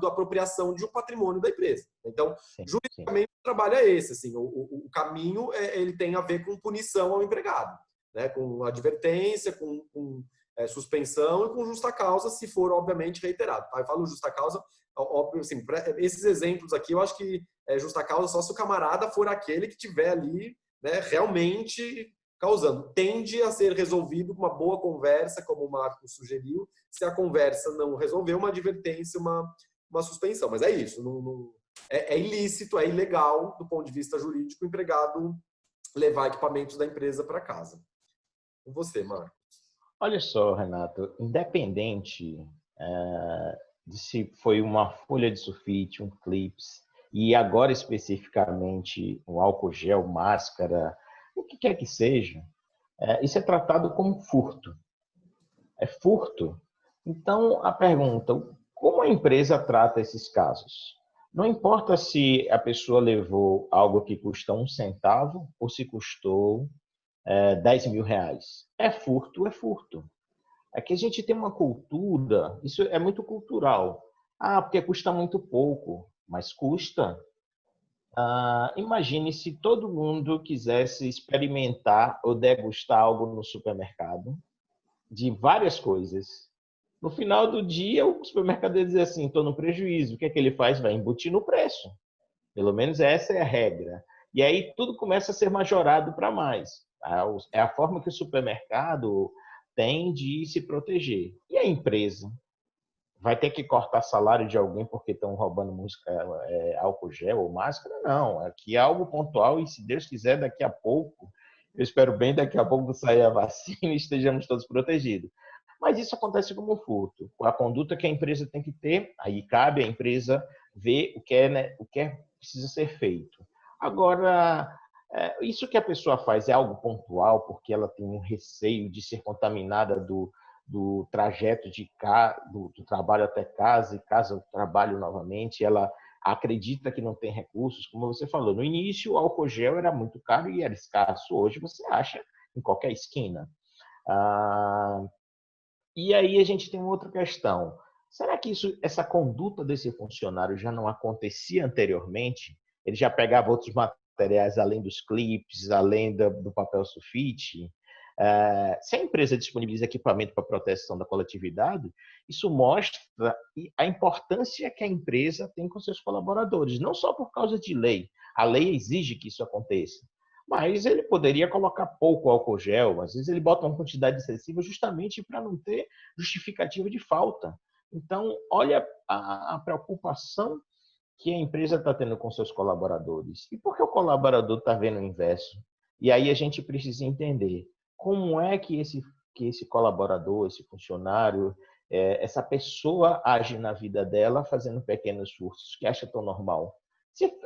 A: da apropriação de um patrimônio da empresa. Então,
B: Sim,
A: juridicamente, o trabalho é esse. Assim, o caminho ele tem a ver com punição ao empregado, né? Com advertência, com suspensão e com justa causa, se for, obviamente, reiterado. Tá? Eu falo justa causa, óbvio, assim, esses exemplos aqui, eu acho que é justa causa só se o camarada for aquele que tiver ali, né, realmente causando. Tende a ser resolvido com uma boa conversa, como o Marcos sugeriu. Se a conversa não resolver, uma advertência, uma suspensão. Mas é isso. É ilícito, é ilegal, do ponto de vista jurídico, o empregado levar equipamentos da empresa para casa. Com você, Marcos.
B: Olha só, Renato, independente de se foi uma folha de sulfite, um clips, e agora especificamente um álcool gel, máscara, o que quer que seja, isso é tratado como furto. É furto. Então, a pergunta, como a empresa trata esses casos? Não importa se a pessoa levou algo que custa 1 centavo ou se custou 10 mil reais. É furto, é furto. É que a gente tem uma cultura, isso é muito cultural. Ah, porque custa muito pouco, mas custa. Imagine se todo mundo quisesse experimentar ou degustar algo no supermercado, de várias coisas. No final do dia, o supermercado ia dizer assim, estou no prejuízo. O que é que ele faz? Vai embutir no preço. Pelo menos essa é a regra. E aí tudo começa a ser majorado para mais. É a forma que o supermercado tem de se proteger. E a empresa? Vai ter que cortar salário de alguém porque estão roubando música, álcool gel ou máscara? Não. Aqui é algo pontual e, se Deus quiser, daqui a pouco, eu espero bem, daqui a pouco sair a vacina e estejamos todos protegidos. Mas isso acontece como furto. A conduta que a empresa tem que ter, aí cabe à empresa ver o que precisa ser feito. Agora, isso que a pessoa faz é algo pontual, porque ela tem um receio de ser contaminada do trajeto do trabalho até casa, e casa do trabalho novamente, ela acredita que não tem recursos, como você falou. No início, o álcool gel era muito caro e era escasso. Hoje você acha em qualquer esquina. E aí a gente tem uma outra questão. Será que essa conduta desse funcionário já não acontecia anteriormente? Ele já pegava outros materiais além dos clips, além do papel sulfite? Se a empresa disponibiliza equipamento para proteção da coletividade, isso mostra a importância que a empresa tem com seus colaboradores, não só por causa de lei. A lei exige que isso aconteça. Mas ele poderia colocar pouco álcool gel, às vezes ele bota uma quantidade excessiva justamente para não ter justificativa de falta. Então, olha a preocupação que a empresa está tendo com seus colaboradores. E por que o colaborador está vendo o inverso? E aí a gente precisa entender como é que esse colaborador, esse funcionário, essa pessoa age na vida dela fazendo pequenos furtos, que acha tão normal.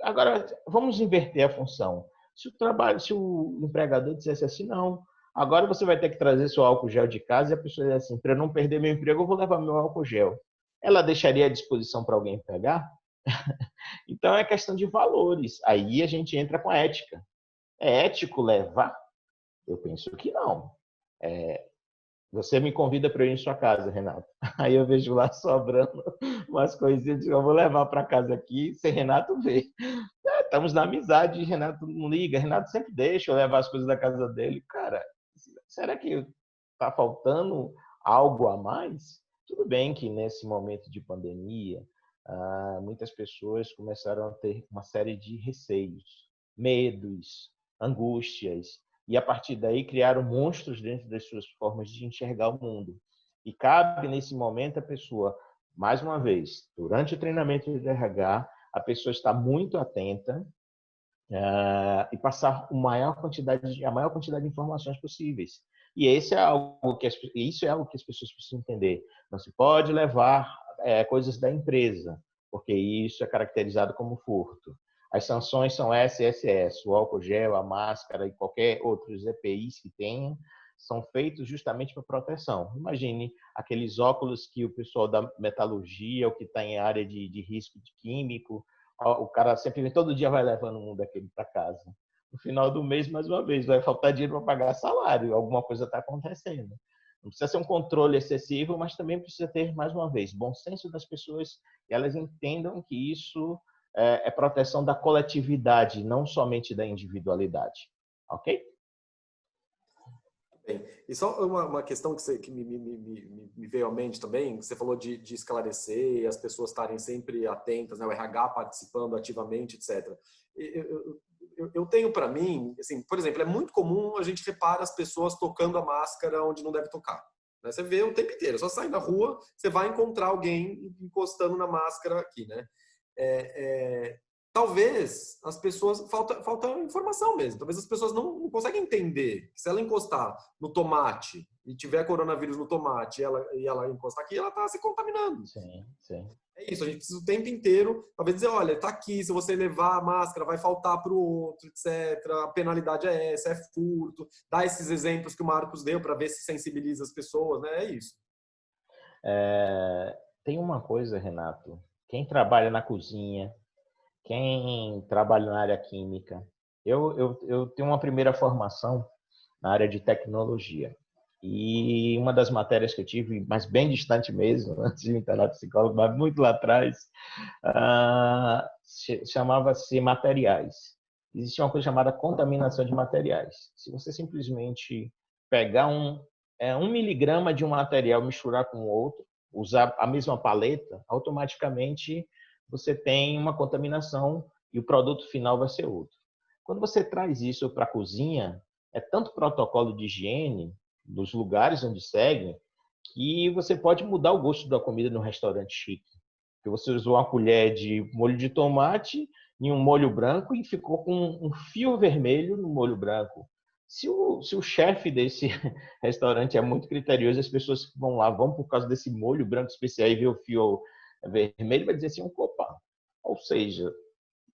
B: Agora, vamos inverter a função. Se o empregador dissesse assim, não, agora você vai ter que trazer seu álcool gel de casa, e a pessoa diz assim, para não perder meu emprego, eu vou levar meu álcool gel. Ela deixaria à disposição para alguém pegar? Então é questão de valores. Aí a gente entra com a ética. É ético levar? Eu penso que não. Você me convida para ir em sua casa, Renato. Aí eu vejo lá sobrando umas coisinhas que eu vou levar para casa aqui, sem Renato ver. Estamos na amizade, Renato não liga, Renato sempre deixa eu levar as coisas da casa dele. Cara, será que está faltando algo a mais? Tudo bem que nesse momento de pandemia, muitas pessoas começaram a ter uma série de receios, medos, angústias, e a partir daí criaram monstros dentro das suas formas de enxergar o mundo. E cabe nesse momento a pessoa, mais uma vez, durante o treinamento de RH, a pessoa está muito atenta e passar a maior quantidade de informações possíveis. E isso é algo que as pessoas precisam entender. Não se pode levar coisas da empresa, porque isso é caracterizado como furto. As sanções são SSS, o álcool gel, a máscara e qualquer outros EPIs que tenham, são feitos justamente para proteção. Imagine aqueles óculos que o pessoal da metalurgia, ou que está em área de risco de químico, o cara sempre, todo dia vai levando um daquele para casa. No final do mês, mais uma vez, vai faltar dinheiro para pagar salário, alguma coisa está acontecendo. Não precisa ser um controle excessivo, mas também precisa ter, mais uma vez, bom senso das pessoas, e elas entendam que isso é proteção da coletividade, não somente da individualidade. Ok?
A: Bem, e só uma questão que me veio à mente também, que você falou de esclarecer e as pessoas estarem sempre atentas, né, o RH participando ativamente, etc. Eu tenho para mim, assim, por exemplo, é muito comum a gente reparar as pessoas tocando a máscara onde não deve tocar. Né? Você vê o tempo inteiro, só sai na rua, você vai encontrar alguém encostando na máscara aqui, né? Talvez as pessoas falta informação mesmo. Talvez as pessoas não conseguem entender que se ela encostar no tomate e tiver coronavírus no tomate e ela encostar aqui, ela está se contaminando.
B: Sim, sim.
A: É isso, a gente precisa o tempo inteiro, talvez dizer, olha, está aqui, se você levar a máscara, vai faltar para o outro, etc. A penalidade é essa, é furto. Dá esses exemplos que o Marcos deu para ver se sensibiliza as pessoas, né? É isso.
B: Tem uma coisa, Renato, quem trabalha na cozinha, quem trabalha na área química, eu tenho uma primeira formação na área de tecnologia. E uma das matérias que eu tive, mas bem distante mesmo, antes de entrar na psicóloga, mas muito lá atrás, chamava-se materiais. Existia uma coisa chamada contaminação de materiais. Se você simplesmente pegar um miligrama de um material, misturar com outro, usar a mesma paleta, automaticamente você tem uma contaminação e o produto final vai ser outro. Quando você traz isso para a cozinha, é tanto protocolo de higiene dos lugares onde seguem que você pode mudar o gosto da comida no restaurante chique. Porque você usou uma colher de molho de tomate em um molho branco e ficou com um fio vermelho no molho branco. Se o chefe desse restaurante é muito criterioso, as pessoas que vão lá vão por causa desse molho branco especial e ver o fio vermelho, vai dizer assim, opa. Ou seja,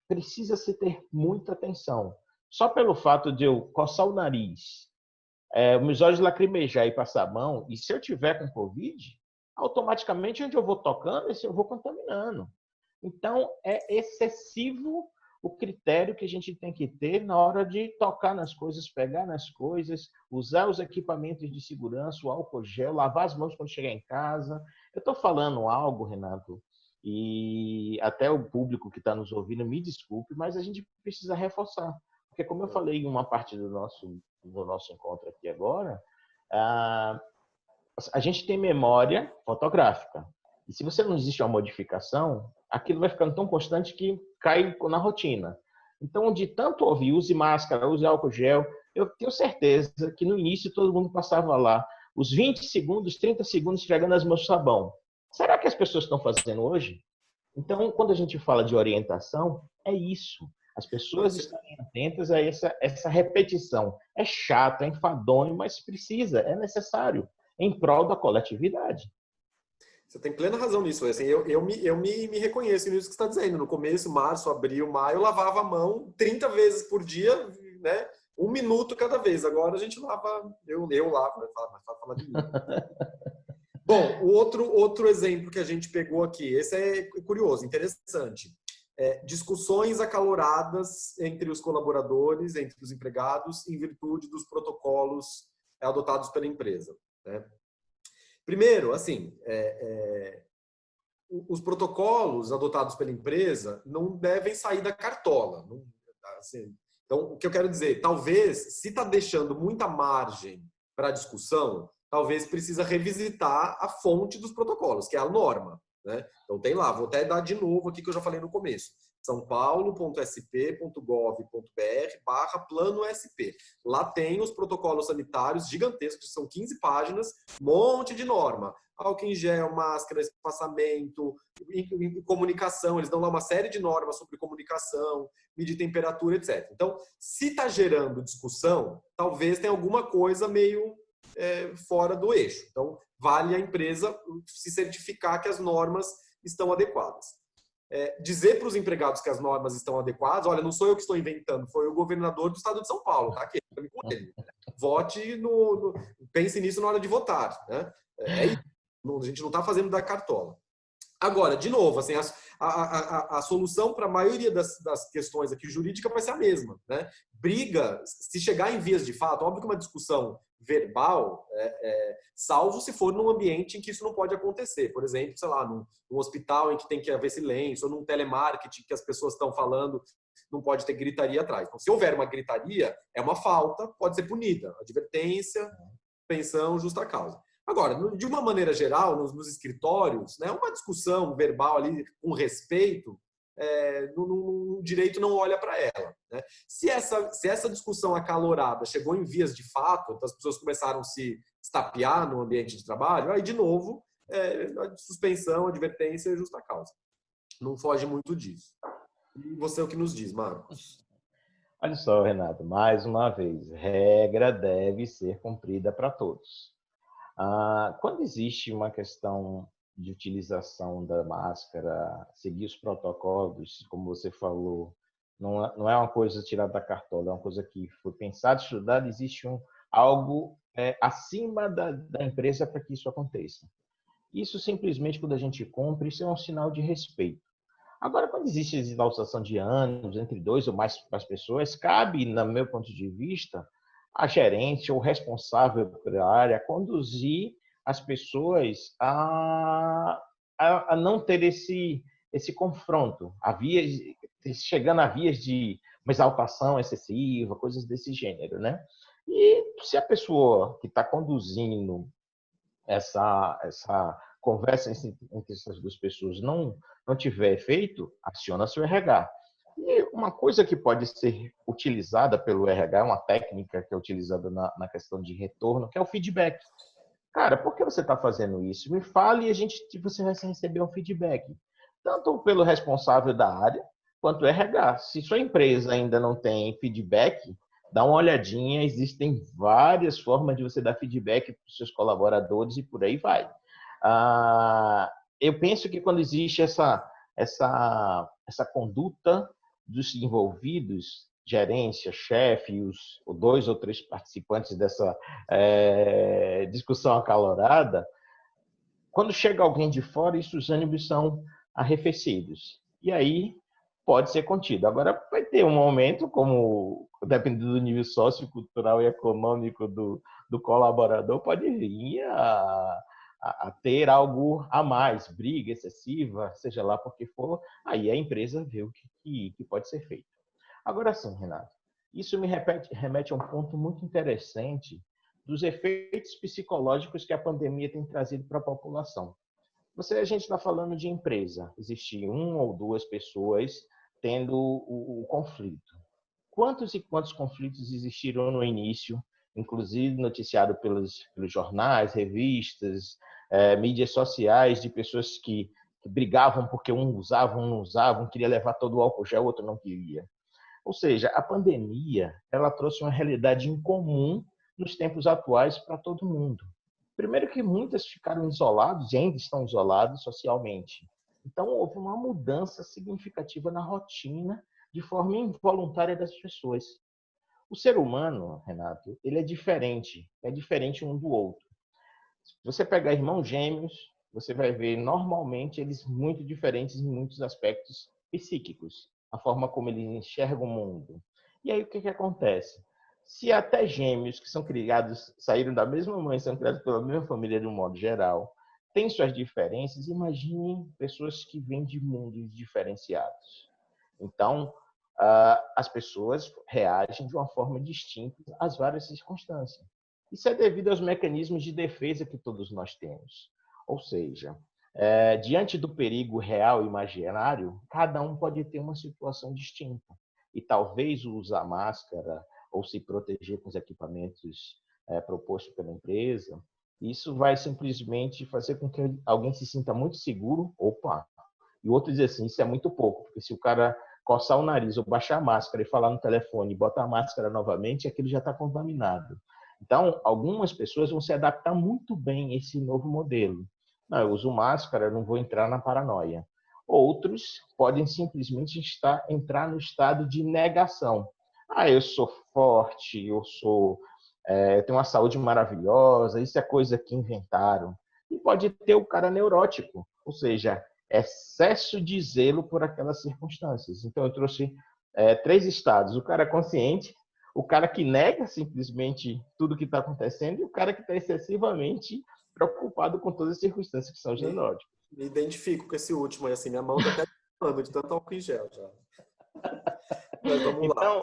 B: precisa se ter muita atenção. Só pelo fato de eu coçar o nariz, meus olhos lacrimejar e passar a mão, e se eu tiver com Covid, automaticamente onde eu vou tocando, eu vou contaminando. Então, é excessivo o critério que a gente tem que ter na hora de tocar nas coisas, pegar nas coisas, usar os equipamentos de segurança, o álcool gel, lavar as mãos quando chegar em casa. Eu estou falando algo, Renato, e até o público que está nos ouvindo, me desculpe, mas a gente precisa reforçar. Porque, como eu falei em uma parte do nosso encontro aqui agora, a gente tem memória fotográfica. E se você não existe uma modificação, aquilo vai ficando tão constante que cai na rotina. Então, de tanto ouvir, use máscara, use álcool gel, eu tenho certeza que no início todo mundo passava lá os 20 segundos, 30 segundos esfregando as mãos no sabão. Será que as pessoas estão fazendo hoje? Então, quando a gente fala de orientação, é isso. As pessoas estarem atentas a essa repetição. É chato, é enfadonho, mas precisa, é necessário, em prol da coletividade.
A: Você tem plena razão nisso. Assim, eu me reconheço nisso que você está dizendo. No começo, março, abril, maio, eu lavava a mão 30 vezes por dia, né? 1 minuto cada vez. Agora a gente lava, eu lavo, vai falar de mim. Bom, o outro exemplo que a gente pegou aqui, esse é curioso, interessante. Discussões acaloradas entre os colaboradores, entre os empregados, em virtude dos protocolos adotados pela empresa, né? Primeiro, assim, os protocolos adotados pela empresa não devem sair da cartola. Não, assim, então, o que eu quero dizer, talvez, se está deixando muita margem para discussão, talvez precisa revisitar a fonte dos protocolos, que é a norma, né? Então, tem lá, vou até dar de novo aqui que eu já falei no começo. sãopaulo.sp.gov.br/plano-SP. Lá tem os protocolos sanitários gigantescos, são 15 páginas, um monte de norma. Álcool em gel, máscara, espaçamento, comunicação. Eles dão lá uma série de normas sobre comunicação, medir temperatura, etc. Então, se está gerando discussão, talvez tenha alguma coisa meio fora do eixo. Então, vale a empresa se certificar que as normas estão adequadas. Dizer para os empregados que as normas estão adequadas, olha, não sou eu que estou inventando, foi o governador do estado de São Paulo, tá? Com ele. Vote pense nisso na hora de votar, né? É isso. A gente não está fazendo da cartola. Agora, de novo, assim, a solução para a maioria das questões aqui jurídica vai ser a mesma, né? Briga, se chegar em vias de fato, óbvio que uma discussão verbal, salvo se for num ambiente em que isso não pode acontecer. Por exemplo, sei lá, num hospital em que tem que haver silêncio, ou num telemarketing que as pessoas estão falando, não pode ter gritaria atrás. Então, se houver uma gritaria, é uma falta, pode ser punida. Advertência, pensão, justa causa. Agora, de uma maneira geral, nos escritórios, né, uma discussão verbal ali com respeito, no direito não olha para ela. Né? Se essa discussão acalorada chegou em vias de fato, então as pessoas começaram a se estapear no ambiente de trabalho, aí, de novo, a suspensão, advertência e justa causa. Não foge muito disso. E você é o que nos diz, Marcos?
B: Olha só, Renato, mais uma vez, regra deve ser cumprida para todos. Quando existe uma questão de utilização da máscara, seguir os protocolos, como você falou, não é uma coisa tirada da cartola, é uma coisa que foi pensada, estudada, existe algo acima da empresa para que isso aconteça. Isso simplesmente, quando a gente cumpre, isso é um sinal de respeito. Agora, quando existe exaltação de ânimos entre dois ou mais pessoas, cabe, no meu ponto de vista, a gerente ou responsável pela área conduzir as pessoas a não ter esse confronto, chegando a vias de uma exaltação excessiva, coisas desse gênero, né? E se a pessoa que está conduzindo essa conversa entre essas duas pessoas não tiver efeito, aciona seu RH. E uma coisa que pode ser utilizada pelo RH, uma técnica que é utilizada na questão de retorno, que é o feedback. Cara, por que você está fazendo isso? Me fale e você vai receber um feedback. Tanto pelo responsável da área, quanto o RH. Se sua empresa ainda não tem feedback, dá uma olhadinha, existem várias formas de você dar feedback para os seus colaboradores e por aí vai. Eu penso que quando existe essa conduta dos envolvidos, gerência, chefe, os dois ou três participantes dessa discussão acalorada, quando chega alguém de fora, os ânimos são arrefecidos. E aí pode ser contido. Agora, vai ter um momento, como dependendo do nível sociocultural e econômico do colaborador, pode vir a ter algo a mais, briga excessiva, seja lá por que for, aí a empresa vê o que pode ser feito. Agora sim, Renato, isso me remete a um ponto muito interessante dos efeitos psicológicos que a pandemia tem trazido para a população. A gente está falando de empresa, existe uma ou duas pessoas tendo o conflito. Quantos e quantos conflitos existiram no início, inclusive noticiado pelos jornais, revistas, mídias sociais, de pessoas que brigavam porque um usava, um não usava, um queria levar todo o álcool gel, o outro não queria. Ou seja, a pandemia ela trouxe uma realidade incomum nos tempos atuais para todo mundo. Primeiro que muitas ficaram isoladas e ainda estão isoladas socialmente. Então, houve uma mudança significativa na rotina de forma involuntária das pessoas. O ser humano, Renato, ele é diferente um do outro. Se você pegar irmãos gêmeos, você vai ver normalmente eles muito diferentes em muitos aspectos psíquicos, a forma como eles enxergam o mundo. E aí o que acontece? Se até gêmeos que são criados, saíram da mesma mãe, são criados pela mesma família de um modo geral, têm suas diferenças, imagine pessoas que vêm de mundos diferenciados. Então, as pessoas reagem de uma forma distinta às várias circunstâncias. Isso é devido aos mecanismos de defesa que todos nós temos. Ou seja, diante do perigo real e imaginário, cada um pode ter uma situação distinta. E talvez usar máscara ou se proteger com os equipamentos propostos pela empresa, isso vai simplesmente fazer com que alguém se sinta muito seguro, e o outro dizer assim, isso é muito pouco, porque se o cara coçar o nariz ou baixar a máscara e falar no telefone e botar a máscara novamente, aquilo já está contaminado. Então, algumas pessoas vão se adaptar muito bem a esse novo modelo. Não, eu uso máscara, eu não vou entrar na paranoia. Outros podem simplesmente entrar no estado de negação. Eu sou forte, eu tenho uma saúde maravilhosa, isso é coisa que inventaram. E pode ter o cara neurótico, ou seja, excesso de zelo por aquelas circunstâncias. Então, eu trouxe 3 estados. O cara consciente, o cara que nega simplesmente tudo que está acontecendo e o cara que está excessivamente preocupado com todas as circunstâncias que são genóticas.
A: Me identifico com esse último, assim, minha mão está até tremendo de tanto álcool em gel já. Mas vamos lá.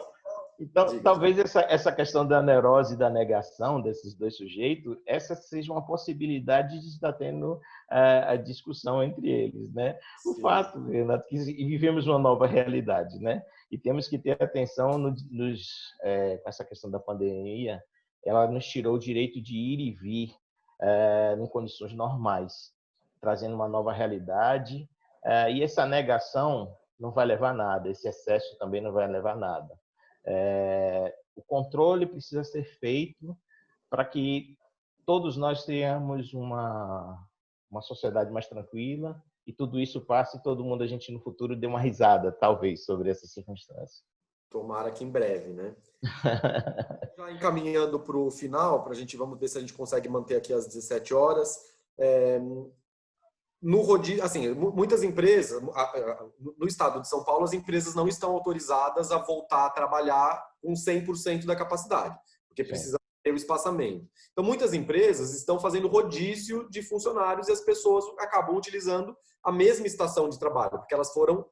B: Então talvez essa questão da neurose e da negação desses 2 sujeitos, essa seja uma possibilidade de estar tendo a discussão entre eles, né? O fato, Renato, que vivemos uma nova realidade, né? E temos que ter atenção com essa questão da pandemia, ela nos tirou o direito de ir e vir em condições normais, trazendo uma nova realidade, e essa negação não vai levar a nada, esse excesso também não vai levar a nada. O controle precisa ser feito para que todos nós tenhamos uma sociedade mais tranquila e tudo isso passe e todo mundo, a gente no futuro dê uma risada, talvez, sobre essas circunstâncias.
A: Tomara que em breve, né? Já encaminhando para o final, vamos ver se a gente consegue manter aqui às 17 horas. No rodízio, assim, muitas empresas, no estado de São Paulo, as empresas não estão autorizadas a voltar a trabalhar com 100% da capacidade, porque precisa ter o espaçamento. Então, muitas empresas estão fazendo rodízio de funcionários e as pessoas acabam utilizando a mesma estação de trabalho, porque elas foram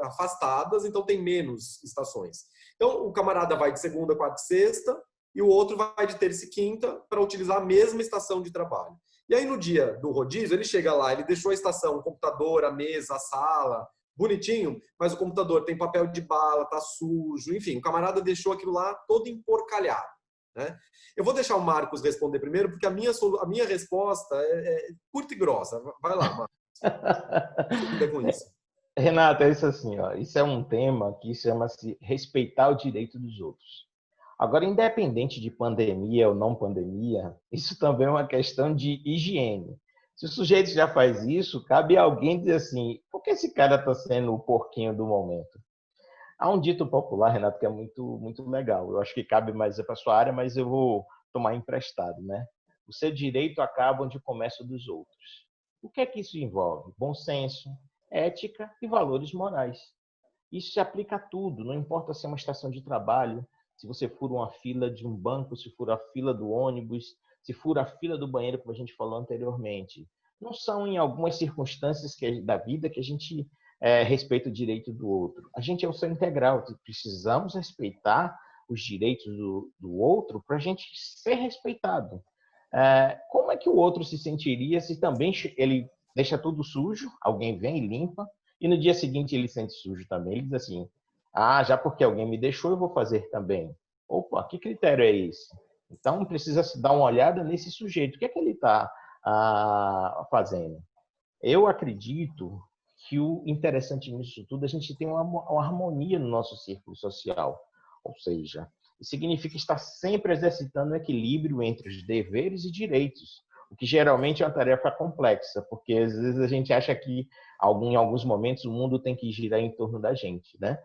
A: afastadas, então tem menos estações. Então, o camarada vai de segunda, quarta e sexta, e o outro vai de terça e quinta para utilizar a mesma estação de trabalho. E aí, no dia do rodízio, ele chega lá, ele deixou a estação, o computador, a mesa, a sala, bonitinho, mas o computador tem papel de bala, tá sujo, enfim, o camarada deixou aquilo lá todo emporcalhado, né? Eu vou deixar o Marcos responder primeiro, porque a minha resposta é curta e grossa. Vai lá, Marcos. Lida com isso.
B: Renata, é isso assim, ó, isso é um tema que chama-se respeitar o direito dos outros. Agora, independente de pandemia ou não pandemia, isso também é uma questão de higiene. Se o sujeito já faz isso, cabe a alguém dizer assim, por que esse cara está sendo o porquinho do momento? Há um dito popular, Renato, que é muito, muito legal. Eu acho que cabe mais para a sua área, mas eu vou tomar emprestado, né? O seu direito acaba onde começa o dos outros. O que é que isso envolve? Bom senso, ética e valores morais. Isso se aplica a tudo, não importa se é uma estação de trabalho, se você fura uma fila de um banco, se fura a fila do ônibus, se fura a fila do banheiro, como a gente falou anteriormente. Não são em algumas circunstâncias da vida que a gente respeita o direito do outro. A gente é um ser integral, precisamos respeitar os direitos do outro para a gente ser respeitado. Como é que o outro se sentiria se também ele deixa tudo sujo, alguém vem e limpa, e no dia seguinte ele sente sujo também? Ele diz assim, já porque alguém me deixou, eu vou fazer também. Opa, que critério é esse? Então, precisa se dar uma olhada nesse sujeito. O que é que ele está fazendo? Eu acredito que o interessante nisso tudo, a gente tem uma harmonia no nosso círculo social. Ou seja, isso significa estar sempre exercitando o equilíbrio entre os deveres e direitos, o que geralmente é uma tarefa complexa, porque às vezes a gente acha que em alguns momentos o mundo tem que girar em torno da gente, né?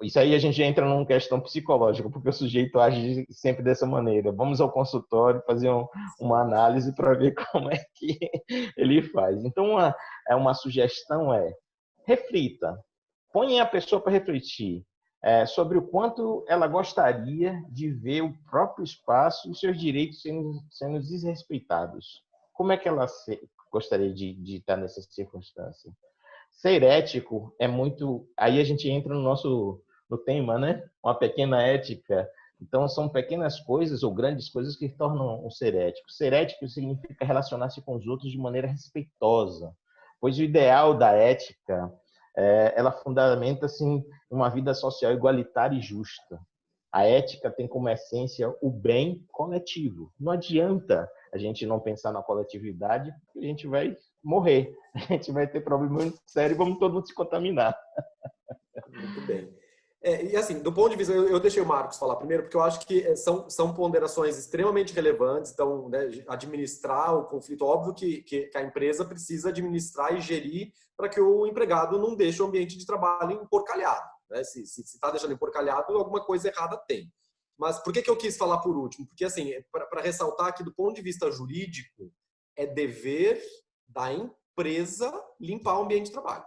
B: Isso aí a gente entra numa questão psicológica, porque o sujeito age sempre dessa maneira. Vamos ao consultório fazer uma análise para ver como é que ele faz. Então, uma sugestão reflita, ponha a pessoa para refletir sobre o quanto ela gostaria de ver o próprio espaço e seus direitos sendo desrespeitados. Como é que ela gostaria de estar nessa circunstância? Ser ético é muito... Aí a gente entra no tema, né? Uma pequena ética. Então, são pequenas coisas ou grandes coisas que tornam um ser ético. Ser ético significa relacionar-se com os outros de maneira respeitosa, pois o ideal da ética, ela fundamenta assim, uma vida social igualitária e justa. A ética tem como essência o bem coletivo. Não adianta a gente não pensar na coletividade, porque a gente vai morrer. A gente vai ter problema muito sério e vamos todo mundo se contaminar.
A: Muito bem. E assim, do ponto de vista, eu deixei o Marcos falar primeiro, porque eu acho que são ponderações extremamente relevantes. Então, né, administrar o conflito, óbvio que a empresa precisa administrar e gerir para que o empregado não deixe o ambiente de trabalho emporcalhado. Né? Se está deixando emporcalhado, alguma coisa errada tem. Mas por que eu quis falar por último? Porque, assim, para ressaltar que, do ponto de vista jurídico, é dever empresa limpar o ambiente de trabalho.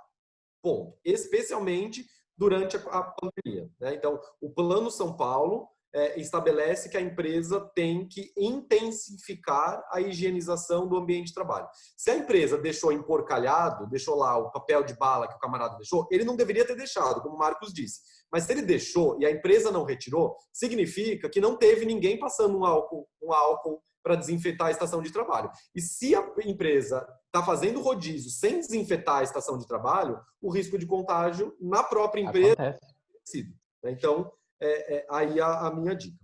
A: Ponto. Especialmente durante a pandemia, né? Então, o Plano São Paulo estabelece que a empresa tem que intensificar a higienização do ambiente de trabalho. Se a empresa deixou emporcalhado, deixou lá o papel de bala que o camarada deixou, ele não deveria ter deixado, como o Marcos disse. Mas se ele deixou e a empresa não retirou, significa que não teve ninguém passando um álcool para desinfetar a estação de trabalho. E se a empresa está fazendo rodízio sem desinfetar a estação de trabalho, o risco de contágio na própria empresa é sido. Então, aí a minha dica.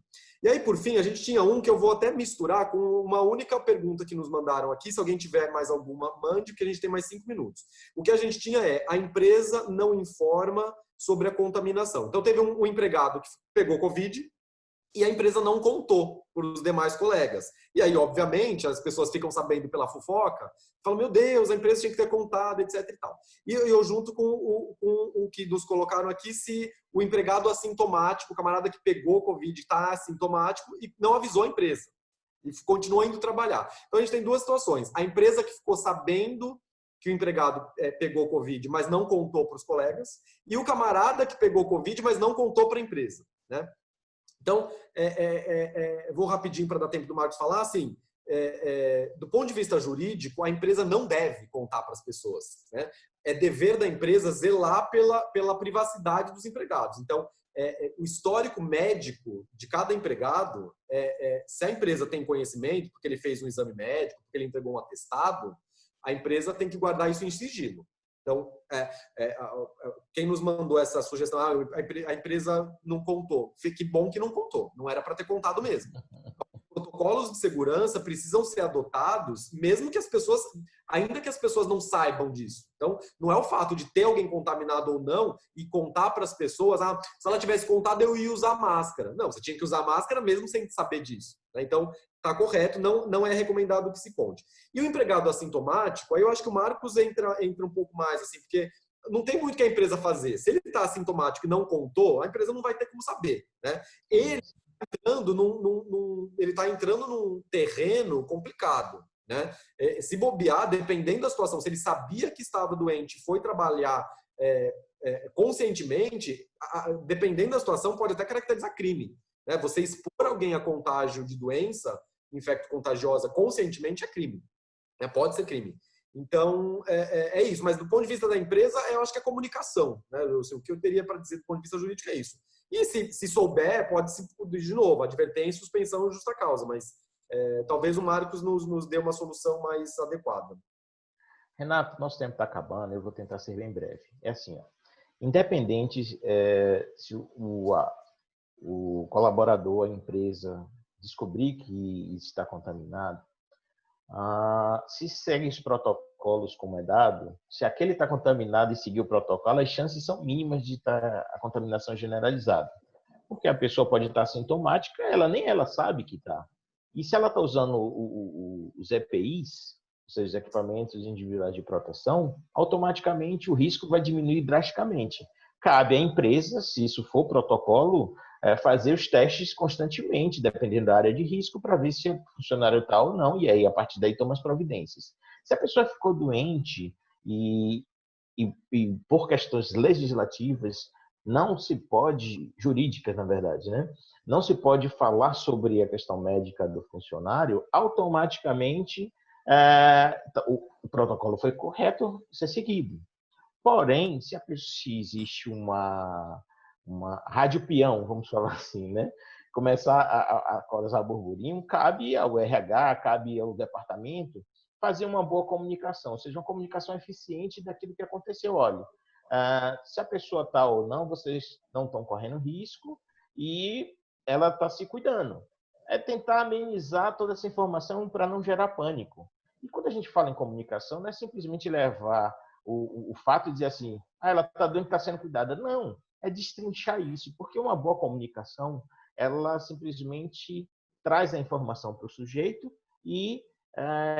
A: E aí, por fim, a gente tinha um que eu vou até misturar com uma única pergunta que nos mandaram aqui. Se alguém tiver mais alguma, mande, porque a gente tem mais 5 minutos. O que a gente tinha a empresa não informa sobre a contaminação. Então, teve um empregado que pegou Covid, e a empresa não contou para os demais colegas. E aí, obviamente, as pessoas ficam sabendo pela fofoca, falam, meu Deus, a empresa tinha que ter contado, etc. e tal. E eu junto com o que nos colocaram aqui, se o empregado assintomático, o camarada que pegou Covid está assintomático e não avisou a empresa. E continuou indo trabalhar. Então, a gente tem duas situações. A empresa que ficou sabendo que o empregado pegou Covid, mas não contou para os colegas, e o camarada que pegou Covid, mas não contou para a empresa, né? Então, vou rapidinho para dar tempo do Marcos falar, assim, do ponto de vista jurídico, a empresa não deve contar para as pessoas, né? É dever da empresa zelar pela privacidade dos empregados. Então, o histórico médico de cada empregado, se a empresa tem conhecimento, porque ele fez um exame médico, porque ele entregou um atestado, a empresa tem que guardar isso em sigilo. Então, quem nos mandou essa sugestão, a empresa não contou. Que bom que não contou, não era para ter contado mesmo. Protocolos de segurança precisam ser adotados, mesmo que as pessoas, ainda que as pessoas não saibam disso. Então, não é o fato de ter alguém contaminado ou não e contar para as pessoas, se ela tivesse contado, eu ia usar máscara. Não, você tinha que usar máscara mesmo sem saber disso, né? Então, está correto, não é recomendado que se conte. E o empregado assintomático, aí eu acho que o Marcos entra um pouco mais, assim, porque não tem muito que a empresa fazer. Se ele está assintomático e não contou, a empresa não vai ter como saber, né? Ele está entrando num terreno complicado, né? Se bobear, dependendo da situação, se ele sabia que estava doente e foi trabalhar conscientemente, dependendo da situação, pode até caracterizar crime, né? Você expor alguém a contágio de doença infecto-contagiosa conscientemente é crime, né? Pode ser crime. Então, é isso. Mas do ponto de vista da empresa, eu acho que é comunicação, né? O que eu teria para dizer do ponto de vista jurídico é isso. E se souber, pode-se, de novo, advertência, suspensão e justa causa. Mas talvez o Marcos nos dê uma solução mais adequada.
B: Renato, nosso tempo está acabando, eu vou tentar ser bem breve. É assim, ó, independente se o colaborador, a empresa, descobrir que está contaminado, se segue os protocolos como é dado, se aquele está contaminado e seguir o protocolo, as chances são mínimas de estar a contaminação generalizada. Porque a pessoa pode estar sintomática, nem ela sabe que está. E se ela está usando os EPIs, ou seja, os equipamentos individuais de proteção, automaticamente o risco vai diminuir drasticamente. Cabe à empresa, se isso for protocolo, fazer os testes constantemente, dependendo da área de risco, para ver se o funcionário está ou não, e aí, a partir daí, toma as providências. Se a pessoa ficou doente e por questões legislativas, não se pode, jurídicas, na verdade, né? Não se pode falar sobre a questão médica do funcionário, automaticamente o protocolo foi correto ser seguido. Porém, se existe uma rádio peão, vamos falar assim, né? Começar a causar burburinho, cabe ao RH, cabe ao departamento fazer uma boa comunicação, ou seja, uma comunicação eficiente daquilo que aconteceu. Olha, se a pessoa está ou não, vocês não estão correndo risco e ela está se cuidando. É tentar amenizar toda essa informação para não gerar pânico. E quando a gente fala em comunicação, não é simplesmente levar o fato de dizer assim, ela está doente, está sendo cuidada. Não, é destrinchar isso, porque uma boa comunicação, ela simplesmente traz a informação para o sujeito e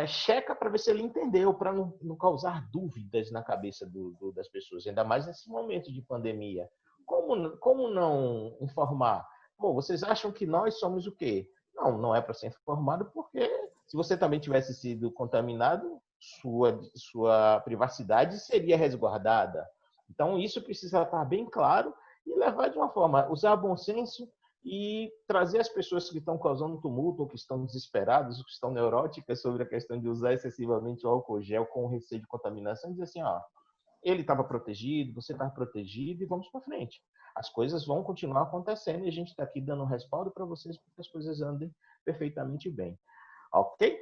B: checa para ver se ele entendeu, para não causar dúvidas na cabeça das pessoas, ainda mais nesse momento de pandemia. Como não informar? Bom, vocês acham que nós somos o quê? Não é para ser informado, porque se você também tivesse sido contaminado, sua privacidade seria resguardada. Então, isso precisa estar bem claro e levar de uma forma, usar bom senso e trazer as pessoas que estão causando tumulto, ou que estão desesperadas, ou que estão neuróticas sobre a questão de usar excessivamente o álcool gel com receio de contaminação, e dizer assim, ó, ele estava protegido, você estava protegido e vamos para frente. As coisas vão continuar acontecendo e a gente está aqui dando um respaldo para vocês para que as coisas andem perfeitamente bem. Ok?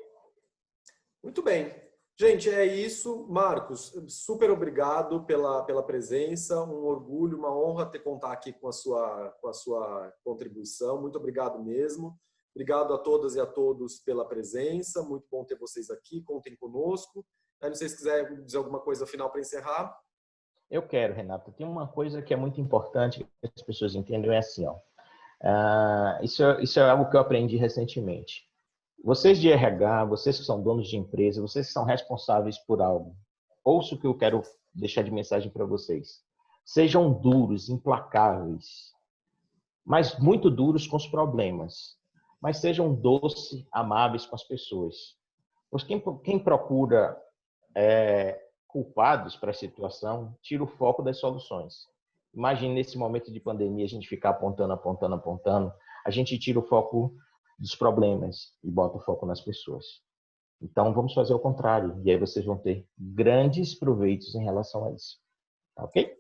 A: Muito bem. Gente, é isso. Marcos, super obrigado pela presença. Um orgulho, uma honra ter contar aqui com a sua contribuição. Muito obrigado mesmo. Obrigado a todas e a todos pela presença. Muito bom ter vocês aqui. Contem conosco. Não sei se quiser dizer alguma coisa final para encerrar.
B: Eu quero, Renato. Tem uma coisa que é muito importante que as pessoas entendam, é assim, ó. Isso é algo que eu aprendi recentemente. Vocês de RH, vocês que são donos de empresa, vocês que são responsáveis por algo, ouça o que eu quero deixar de mensagem para vocês. Sejam duros, implacáveis, mas muito duros com os problemas. Mas sejam doces, amáveis com as pessoas. Pois quem procura culpados para a situação, tira o foco das soluções. Imagine nesse momento de pandemia a gente ficar apontando, a gente tira o foco dos problemas e bota o foco nas pessoas. Então vamos fazer o contrário e aí vocês vão ter grandes proveitos em relação a isso. Tá ok?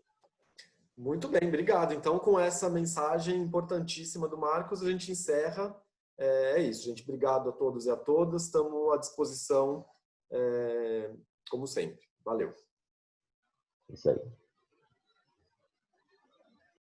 A: Muito bem, obrigado. Então, com essa mensagem importantíssima do Marcos, a gente encerra. É isso, gente. Obrigado a todos e a todas. Estamos à disposição, como sempre. Valeu.
B: Isso aí.